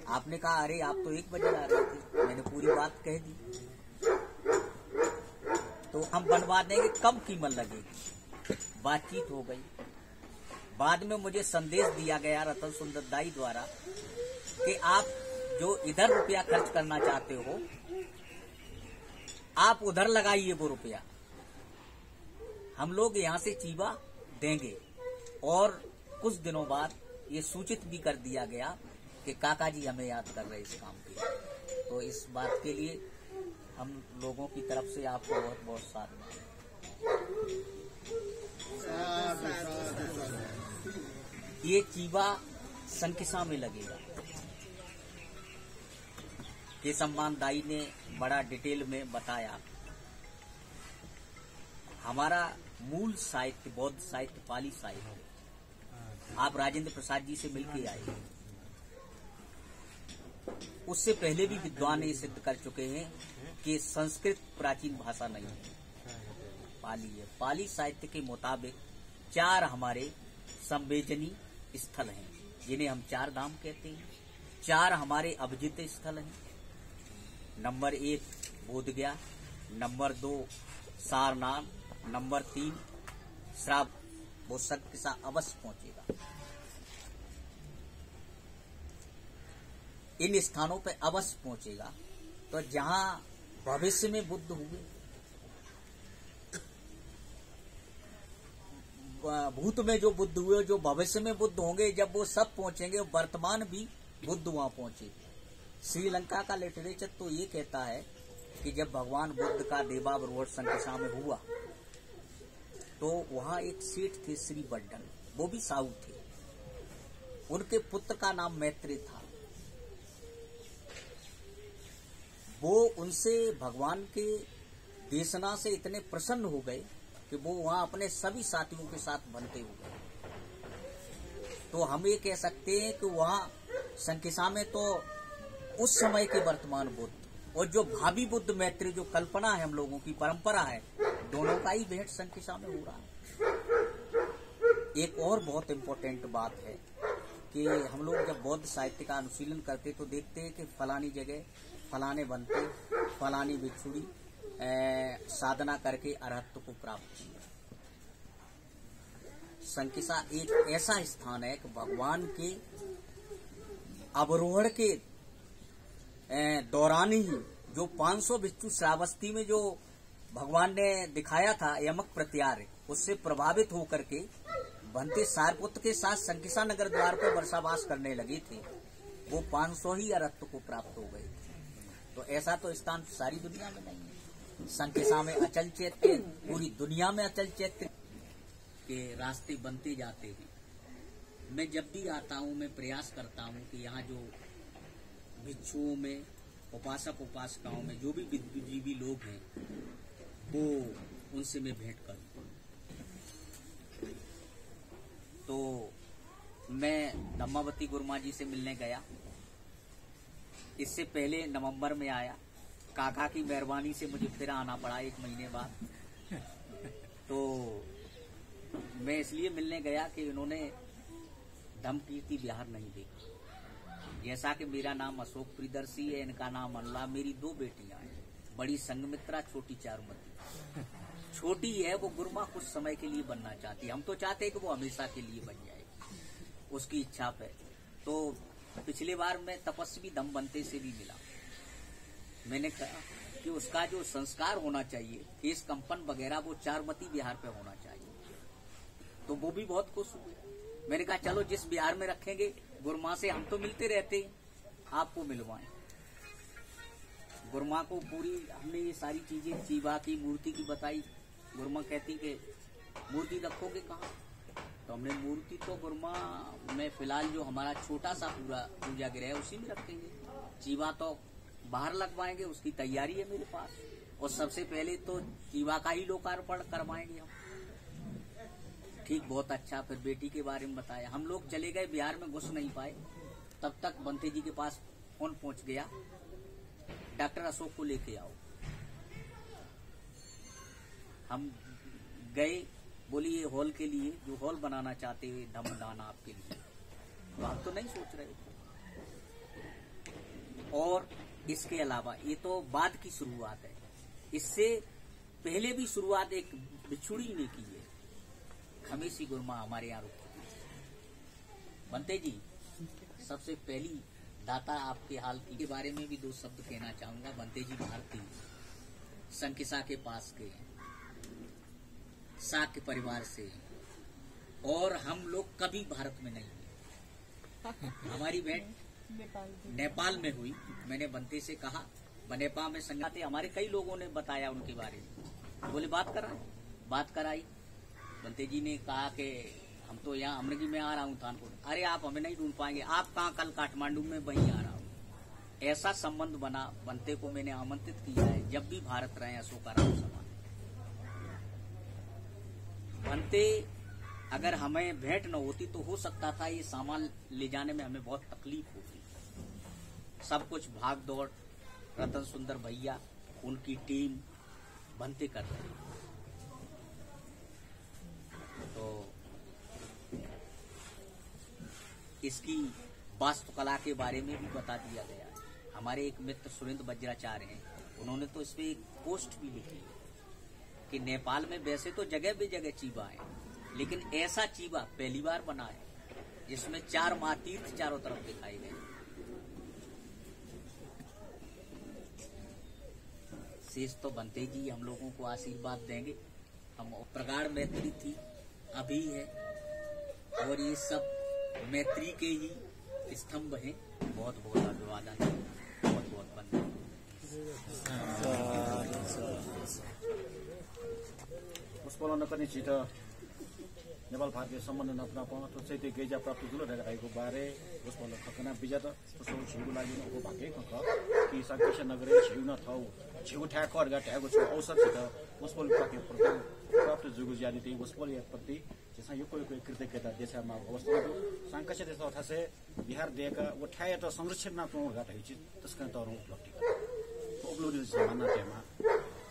आपने कहा अरे आप तो 1 बजे आ रहे थे, मैंने पूरी बात कह दी। तो हम बनवा देंगे, कम कीमत लगेगी। बातचीत हो गई। बाद में मुझे संदेश दिया गया रतन सुंदर दाई द्वारा कि आप जो इधर रुपया खर्च करना चाहते हो आप उधर लगाइए वो रुपया, हम लोग यहाँ से चीबा देंगे। और कुछ दिनों बाद ये सूचित भी कर दिया गया कि काका जी हमें याद कर रहे इस काम के लिए। तो इस बात के लिए हम लोगों की तरफ से आपको बहुत बहुत साधुवाद। ये चीबा संकिसा में लगेगा। के सम्मान दाई ने बड़ा डिटेल में बताया। हमारा मूल साहित्य बौद्ध साहित्य, पाली साहित्य आप राजेंद्र प्रसाद जी से मिलके आए। उससे पहले भी विद्वान ये सिद्ध कर चुके हैं कि संस्कृत प्राचीन भाषा नहीं है, पाली है। पाली साहित्य के मुताबिक 4 हमारे संवेदनी स्थल हैं, जिन्हें हम 4 धाम कहते हैं। 4 हमारे अभिजित स्थल हैं। Number 1 Bodhgaya, number 2 Sarnath, number 3 श्राप। वो संकिसा अवश्य पहुंचेगा। इन स्थानों पे अवश्य पहुंचेगा। तो जहां भविष्य में बुद्ध हुए, भूत में जो बुद्ध हुए, जो भविष्य में बुद्ध होंगे, जब वो सब पहुंचेंगे, वर्तमान भी बुद्ध वहां पहुंचे। श्रीलंका का लिटरेचर तो ये कहता है कि जब भगवान बुद्ध का देवावरोहण संकिसा में हुआ तो वहां एक सेठ थे श्री बड्डन, वो भी साहू थे। उनके पुत्र का नाम मैत्री था। वो उनसे भगवान के देशना से इतने प्रसन्न हो गए कि वो वहां अपने सभी साथियों के साथ बनते हो गए। तो हम ये कह सकते हैं कि वहां संकिसा में तो उस समय के वर्तमान बुद्ध और जो भावी बुद्ध मैत्री, जो कल्पना है हम लोगों की परंपरा है, दोनों का ही भेंट संकिसा में हो रहा है। एक और बहुत इम्पोर्टेंट बात है कि हम लोग जब बौद्ध साहित्य का अनुशीलन करते तो देखते हैं कि फलानी जगह फलाने बनते, फलानी भिक्षुड़ी साधना करके अरहत्व को प्राप्त किया। संकिसा एक ऐसा स्थान है कि भगवान के अवरोहण के दौरान ही जो 500 भिक्षु श्रावस्ती में जो भगवान ने दिखाया था यमक प्रत्यार, उससे प्रभावित होकर के भंते सारपुत्र के साथ संकिसा नगर द्वार पर वर्षावास करने लगे थे। वो 500 ही अरहत्व को प्राप्त हो गए थे। तो ऐसा तो स्थान सारी दुनिया में नहीं है। संकिसा में अचल चैत्य, पूरी दुनिया में अचल चैत्य के रास्ते बनते जाते हैं। मैं जब भी आता हूँ मैं प्रयास करता हूँ कि यहाँ जो भिक्षुओं में, उपासक उपासिकाओं में जो भी विद्याजीवी लोग हैं वो उनसे मैं भेंट करूँ। तो मैं धम्मावती गुरुमा जी से मिलने गया। इससे पहले नवंबर में आया। काका की मेहरबानी से मुझे फिर आना पड़ा 1 महीने बाद। तो मैं इसलिए मिलने गया कि इन्होंने धम्मकीर्ति विहार नहीं देखा। जैसा कि मेरा नाम अशोक प्रियदर्शी है, इनका नाम अनुला। मेरी 2 बेटियां हैं, बड़ी संगमित्रा, छोटी चारुमती। छोटी है वो गुरुमा कुछ समय के लिए बनना चाहती है। हम तो चाहते हैं कि वो हमेशा के लिए बन जाए, उसकी इच्छा पे। तो पिछले बार मैं तपस्वी धम्म बनते से भी मिला। मैंने कहा कि उसका जो संस्कार होना चाहिए, केस कंपन वगैरह, वो चारुमती विहार पे होना चाहिए। तो वो भी बहुत खुश हुए। मैंने कहा चलो जिस बिहार में रखेंगे, गुरुमा से हम तो मिलते रहते हैं, आपको मिलवाएं। गुरुमा को पूरी हमने ये सारी चीजें चीबा की मूर्ति की बताई। गुरुमा कहती कि मूर्ति रखोगे कहाँ? तो हमने मूर्ति तो गुरमा में फिलहाल जो हमारा छोटा सा पूरा पूजा गृह है उसी में रखेंगे। जीवा तो बाहर लगवाएंगे, उसकी तैयारी है मेरे पास। और सबसे पहले तो जीवा का ही लोकार्पण करवाएंगे हम। ठीक, बहुत अच्छा। फिर बेटी के बारे में बताया। हम लोग चले गए, बिहार में घुस नहीं पाए, तब तक बंते जी के पास फोन पहुंच गया, डॉक्टर अशोक को लेके आओ। हम गए, बोली ये हॉल के लिए जो हॉल बनाना चाहते हुए धमदान आपके लिए, तो हम तो नहीं सोच रहे थे। और इसके अलावा ये तो बाद की शुरुआत है, इससे पहले भी शुरुआत एक बिछुड़ी ने की है। खमेसी गुरमा हमारे यहाँ रुकती है। बनते जी, सबसे पहली दाता आपके हाल के बारे में भी 2 शब्द कहना चाहूंगा। बनते जी भारतीय संकिसा के पास के हैं, साक्य परिवार से, और हम लोग कभी भारत में नहीं हुए। हमारी भेंट नेपाल में हुई। मैंने बनते से कहा, बनेपा में संगाते हमारे कई लोगों ने बताया उनके बारे में, बोले बात कराई। बनते जी ने कहा कि हम तो यहाँ अमरगी में आ रहा हूँ थानपुर। अरे आप हमें नहीं ढूंढ पाएंगे, आप कहाँ, कल काठमांडू में वहीं आ रहा हूँ। ऐसा संबंध बना। बनते को मैंने आमंत्रित किया है, जब भी भारत रहे अशोकाराम सभा। बनते अगर हमें भेंट न होती तो हो सकता था ये सामान ले जाने में हमें बहुत तकलीफ होती। सब कुछ भाग दौड़ रतन सुंदर भैया, उनकी टीम बनते कर रही। तो इसकी वास्तुकला के बारे में भी बता दिया गया है। हमारे एक मित्र सुरेंद्र वज्राचार्य हैं, उन्होंने तो इस पे एक पोस्ट भी लिखी है कि नेपाल में वैसे तो जगह भी जगह चीबा है, लेकिन ऐसा चीबा पहली बार बना है जिसमें 4 महातीर्थ चारों तरफ दिखाए गए। शेष तो बनते जी हम लोगों को आशीर्वाद देंगे। हम प्रगाढ़ मैत्री थी, अभी है, और ये सब मैत्री के ही स्तंभ हैं। बहुत बहुत अभिवादन, बहुत बहुत वंदन। उसको नकर्ने छिटो नेपाल भारतीय सम्बन्ध नपुनापन तो चाहिँ त्यो गेजा प्राप्त जुल रहेको बारे उसको खकना बिजा त उसको छिगु लागि उको भागे खक कि संकेश नगरे छिगु न थाउ छिगु ठ्याक अर्गा ठ्याको छ औसत छिटो उसको पाके प्राप्त जुगु ज्यानि त्यही उसको प्रति जसा यो कोही कृतज्ञता देशमा अवस्था संकेश देश अथासे बिहार दिएका वो ठ्याय त संरक्षण न पाउ घाट है त्यसका त उपलब्धि जमाना तेमा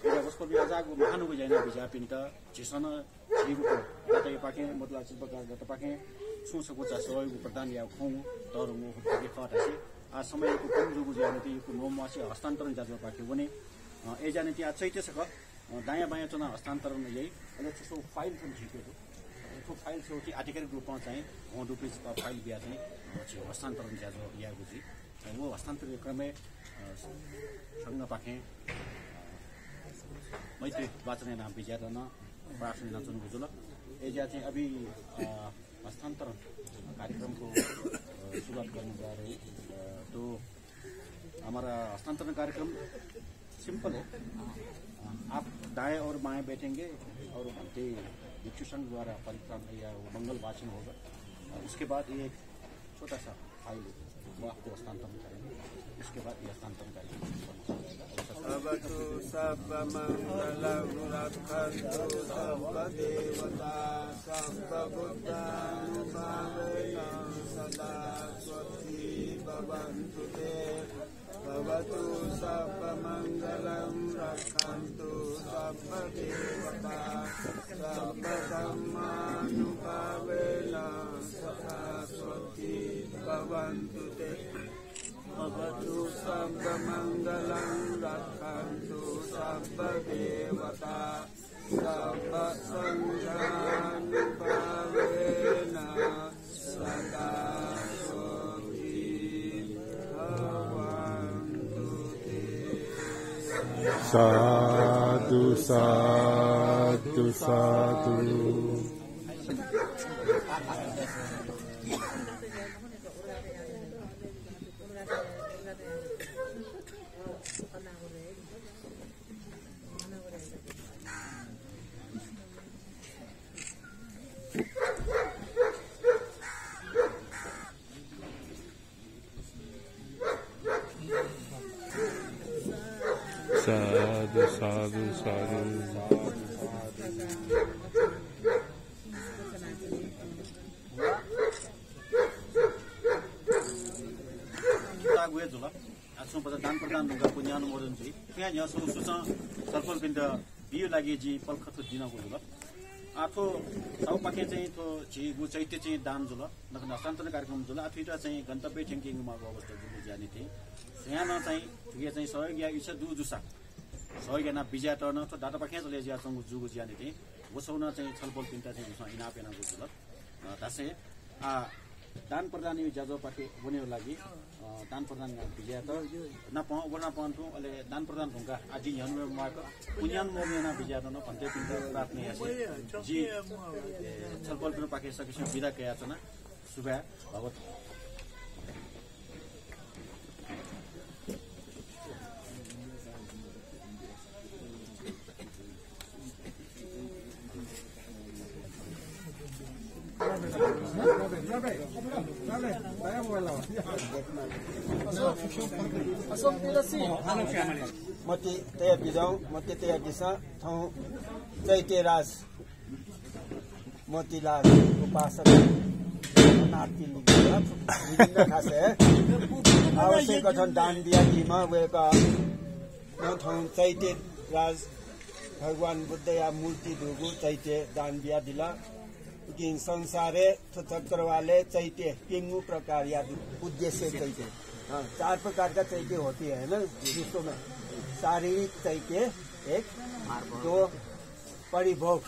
उसको भी आजाग महानुगु जाने बिजा पिनता जिसन छिगुको गत पाके मतलब चिपका गत पाके सुसको चासोय प्रदान या खौ तरंगो के खटासी आ समयको कम जुगु जाने त्यो नोमासी हस्तान्तरण जाजो पाके भने ए जाने त्यहाँ चैते सक दायाँ बायाँ चना हस्तान्तरण यही अनि त्यसको फाइल पनि झिकेको त्यो फाइल छ कि आधिकारिक रूपमा चाहिँ रुपिस फाइल बिया चाहिँ हस्तान्तरण जाजो या गुजी वो हस्तान्तरण क्रममा सँग पाके मैत्री वाचन नाम विजयन प्रार्थना नाचन बुझल एजा चाहिँ अभी हस्तांतरण कार्यक्रम को शुरुआत करने जा रहे हैं। तो हमारा हस्तांतरण कार्यक्रम सिंपल है, आप दाएं और बाएं बैठेंगे और भक्ति भिक्षु संघ द्वारा परिक्रमा या मंगल वाचन होगा। उसके बाद ये एक छोटा सा फाइल वो आपको हस्तांतरण करेंगे। उसके बाद ये हस्तांतरण कार्यक्रम भवतु सर्वमंगलं रक्षन्तु सर्वदेवता सर्वभूतानुभावेन सदा स्वस्ति भवन्तु ते। भवतु सर्वमंगलं रक्षन्तु सर्वदेवता सर्वधर्मानुभावेन सदा स्वस्ति भवन्तु ते। भवतु सर्वमंगलं रक्षन्तु सर्वदेवता सर्वसंघानुभावेन सदा स्वस्ति भवन्तु ते। साधु साधु साधु। साधु साधु साधु gue juga asal pada dan perdan juga punya nomor ini punya ya susah telepon pindah dia lagi ji pal khatut dina ko juga atau tahu pakai चाहिँ तो जी वो चैत्य चाहिँ दान जुल नखना सन्तन कार्यक्रम जुल अथवा चाहिँ गन्तव्य थिंकिङ मा अवस्था जुल जाने थिए यहाँ चाहिँ ठिकै चाहिँ सहयोग या इच्छा दु जुसा सहयोग ना बिजा टर्न तो डाटा पाखे चले जा सँग जुगु जाने थिए वसौन चाहिँ छलफल पिन्ता चाहिँ जुसा इना पेना जुल तासे दान प्रदान यो जाजो पाके बन्यो लागि दान प्रदान बिजा त नपाउ वना पाउँथु अले दान प्रदान हुँका आदि हनु माको पुन्यान मोमेना बिजा त न भन्थे पिन्ता प्राप्त जी छलफल पिन पाके सकेछ बिदा कया छ न सुबह भगवत मती तया बिजाउ मती तया दिशा थौ चैतेराज मोतीलाल उपासक नाति विभिन्न खासे आवश्यक गठन दान दिया दिमा वेका थौ चैतेराज भगवान बुद्ध या मूर्ति दुगु चैते दान दिया दिला कि संसारे चक्र वाले चैत्य किंगु प्रकार या उद्देश्य चैत्य चार प्रकार का चैत्य होती है ना विश्व में शारीरिक चैत्य एक दो परिभोग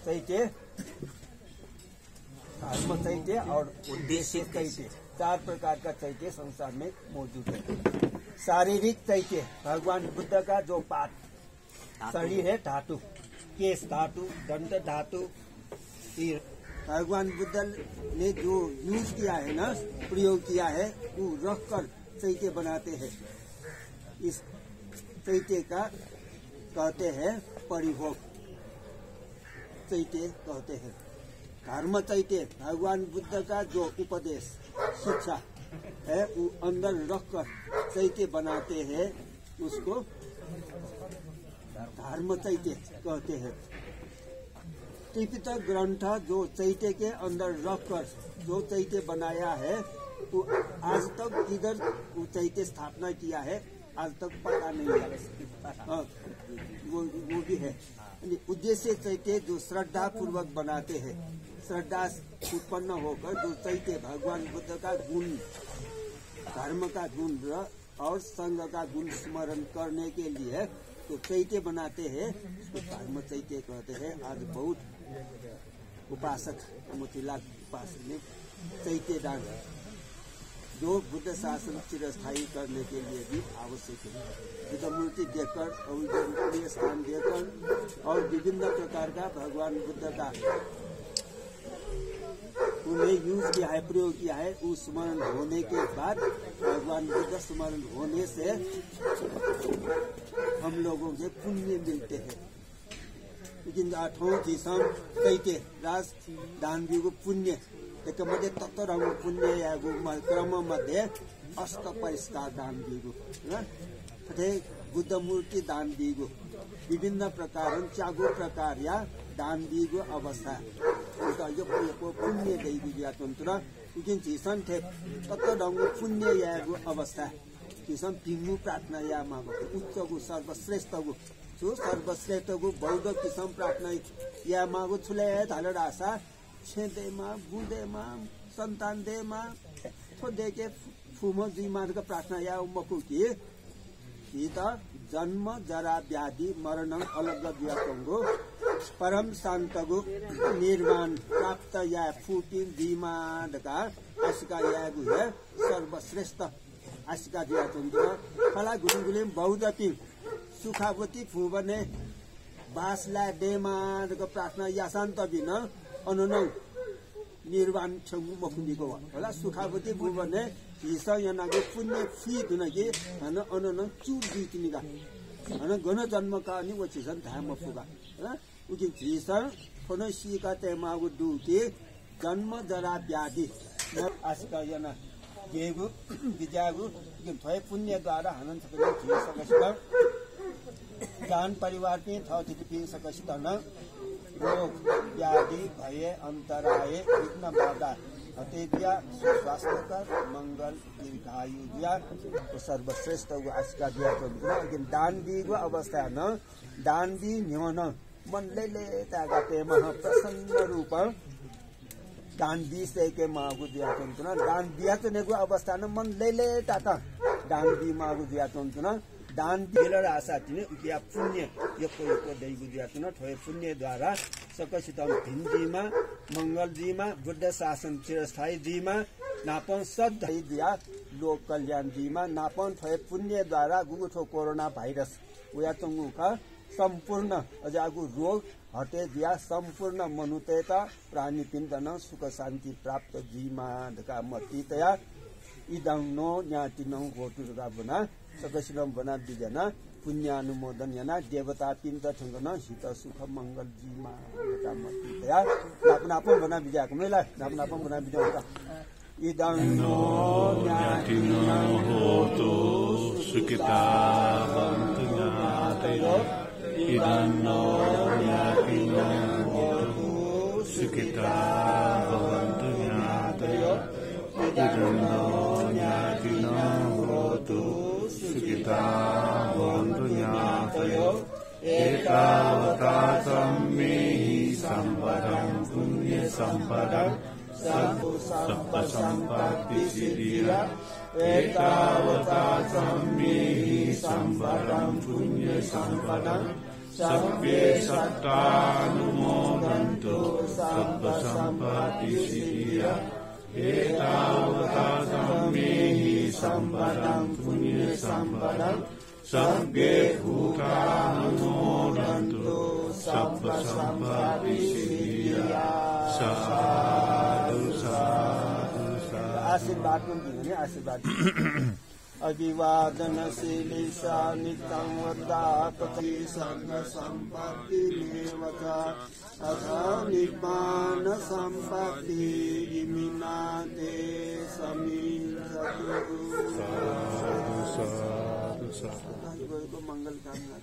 चैत्य धर्म चैत्य और उद्देश्य चैत्य चार प्रकार का चैत्य संसार में मौजूद है। शारीरिक चैत्य भगवान बुद्ध का जो पाठ शरीर है धातु केस धातु दंत धातु भगवान बुद्ध ने जो यूज किया है ना प्रयोग किया है वो रख कर चैत्य बनाते हैं। इस चैत्य का कहते हैं परिभोग चैत्य कहते हैं। धर्म चैत्य भगवान बुद्ध का जो उपदेश शिक्षा है वो अंदर रख कर चैत्य बनाते हैं उसको धर्म चैत्य कहते हैं। त्रिपिटक ग्रंथ जो चैत्य के अंदर रखकर जो चैत्य बनाया है वो आज तक किधर वो चैत्य स्थापना किया है आज तक पता नहीं है। वो भी है उद्देश्य चैत्य जो श्रद्धा पूर्वक बनाते हैं। श्रद्धा उत्पन्न होकर जो चैत्य भगवान बुद्ध का गुण धर्म का गुण और संघ का गुण स्मरण करने के लिए तो चैत्य बनाते हैं तो धर्म चैत्य कहते हैं। आज बहुत उपासक मोतीलाल उपासक ने चैत्य दान जो बुद्ध शासन चिरस्थायी करने के लिए भी आवश्यक है। बुद्ध मूर्ति देकर और उनके स्थान देकर और विभिन्न प्रकार का भगवान बुद्ध का उन्हें यूज किया है प्रयोग किया है उस स्मरण होने के बाद भगवान बुद्ध स्मरण होने से हम लोगों के पुण्य मिलते हैं। लेकिन आठौं दिसम चैत्य राज दानवी को पुण्य त्यामध्ये तत्वरंग पुण्य या क्रम मध्ये अष्ट परिष्कार दानवी को बुद्ध मूर्ति दानवी को विभिन्न प्रकार चागो प्रकार या दानवी को अवस्था यो पुण्य दैवी तंत्र लेकिन जीसन थे तत्वरंग पुण्य या अवस्था जीसन पिंगु प्रार्थना या मागो उच्च को सर्वश्रेष्ठ को जो सर्वश्रेष्ठ को बौद्ध किसम प्रार्थना या मागो छुले धालर आशा छेदेमा बुदेमा संतान देमा थोदे के फुमो जी मार्ग प्रार्थना या मकु की त जन्म जरा व्याधि मरण अलग व्यापंगो परम शांतगो निर्वाण प्राप्त या फूटी दिमादका आशिका या है सर्वश्रेष्ठ आशिका दिया चंद्र फला गुरुगुले बौद्ध पिंग सुखावती फुबने बासला देमादको प्रार्थना या शान्त बिन अनुनौ निर्वाण छंगु मखुनीको होला सुखावती फुबने हिसा यनागे पुण्य फी दुनगे हन अनुनौ चुर दितिनिगा हन गण जन्म का नि वचिसन धाम फुगा होला उकि हिसा फोन सीका तेमागु दुके जन्म जरा व्याधि आस्का yana गेगु विद्यागु कि भय पुण्य द्वारा हनन सबै हिसा दान परिवार पनि थौथिति सकसितन रोग व्याधि भय अन्तराय विघ्न बाधा हतेदिया स्वास्थ्यकर मंगल दीर्घायु दिया सर्वश्रेष्ठ आशिका दिया तो दान दिगो अवस्था न दान दी न्योन मन ले तागाते महा प्रसन्न रूप दान दी से के मागु दिया तो दान दिया तो नेगो अवस्था न मन ले ताता दान दी मागु दिया तो दान दिएर आशा तिने उकिया पुण्य यको दैगु दिया तो ठोय पुण्य द्वारा सकसितम हिन्दीमा मंगलजीमा बुद्ध शासन चिरस्थायी दिमा नापन सधैँ दिया लोक कल्याण दिमा नापन ठोय पुण्य द्वारा गुगुठो कोरोना भाइरस उया चंगुका संपूर्ण अजागु रोग हटे दिया संपूर्ण मनुतेता प्राणी पिण्डन सुख शान्ति प्राप्त जीमा धका मतितया इदं नो न्यातिनं होतुगा बना सकसिलम बना बिजना पुण्यानुमोदन याना देवता पिण्ड ठंगन हित सुख मंगल जीमा धका मतितया नापनापन बना बिजा कमेला नापनापन बना बिजा का इदं नो न्यातिनं होतु सुखिता भवन्तु ज्ञातयो इदं नो न्यातिनं होतु सुखिता भवन्तु ज्ञातयो इदं नो न्यातिनं होतु सुखिता भवन्तु ज्ञातयो एतावता सम्मेहि सम्पदं पुण्य सम्पदं सप्त सम्पत्ति सिद्धिया एतावता सम्मेहि सम्पदं पुण्य सम्पदं सब्बे सत्तानुमोदन्तु सप्त सम्पत्ति सिद्धिया एतावता सम्मेहि सम्पदं पुण्य सम्पदं सब्बे भूतानुमोदन्तु सप्त सम्पत्ति सिद्धिया साधु साधु आशीर्वाद पनि आशीर्वाद अभिवादनशीली सा नित्यं वदापति सर्व सम्पत्ति मेवचा अथा निर्माण सम्पत्ति इमिनाते समीक्षतु साधु साधु साधु मंगल कामना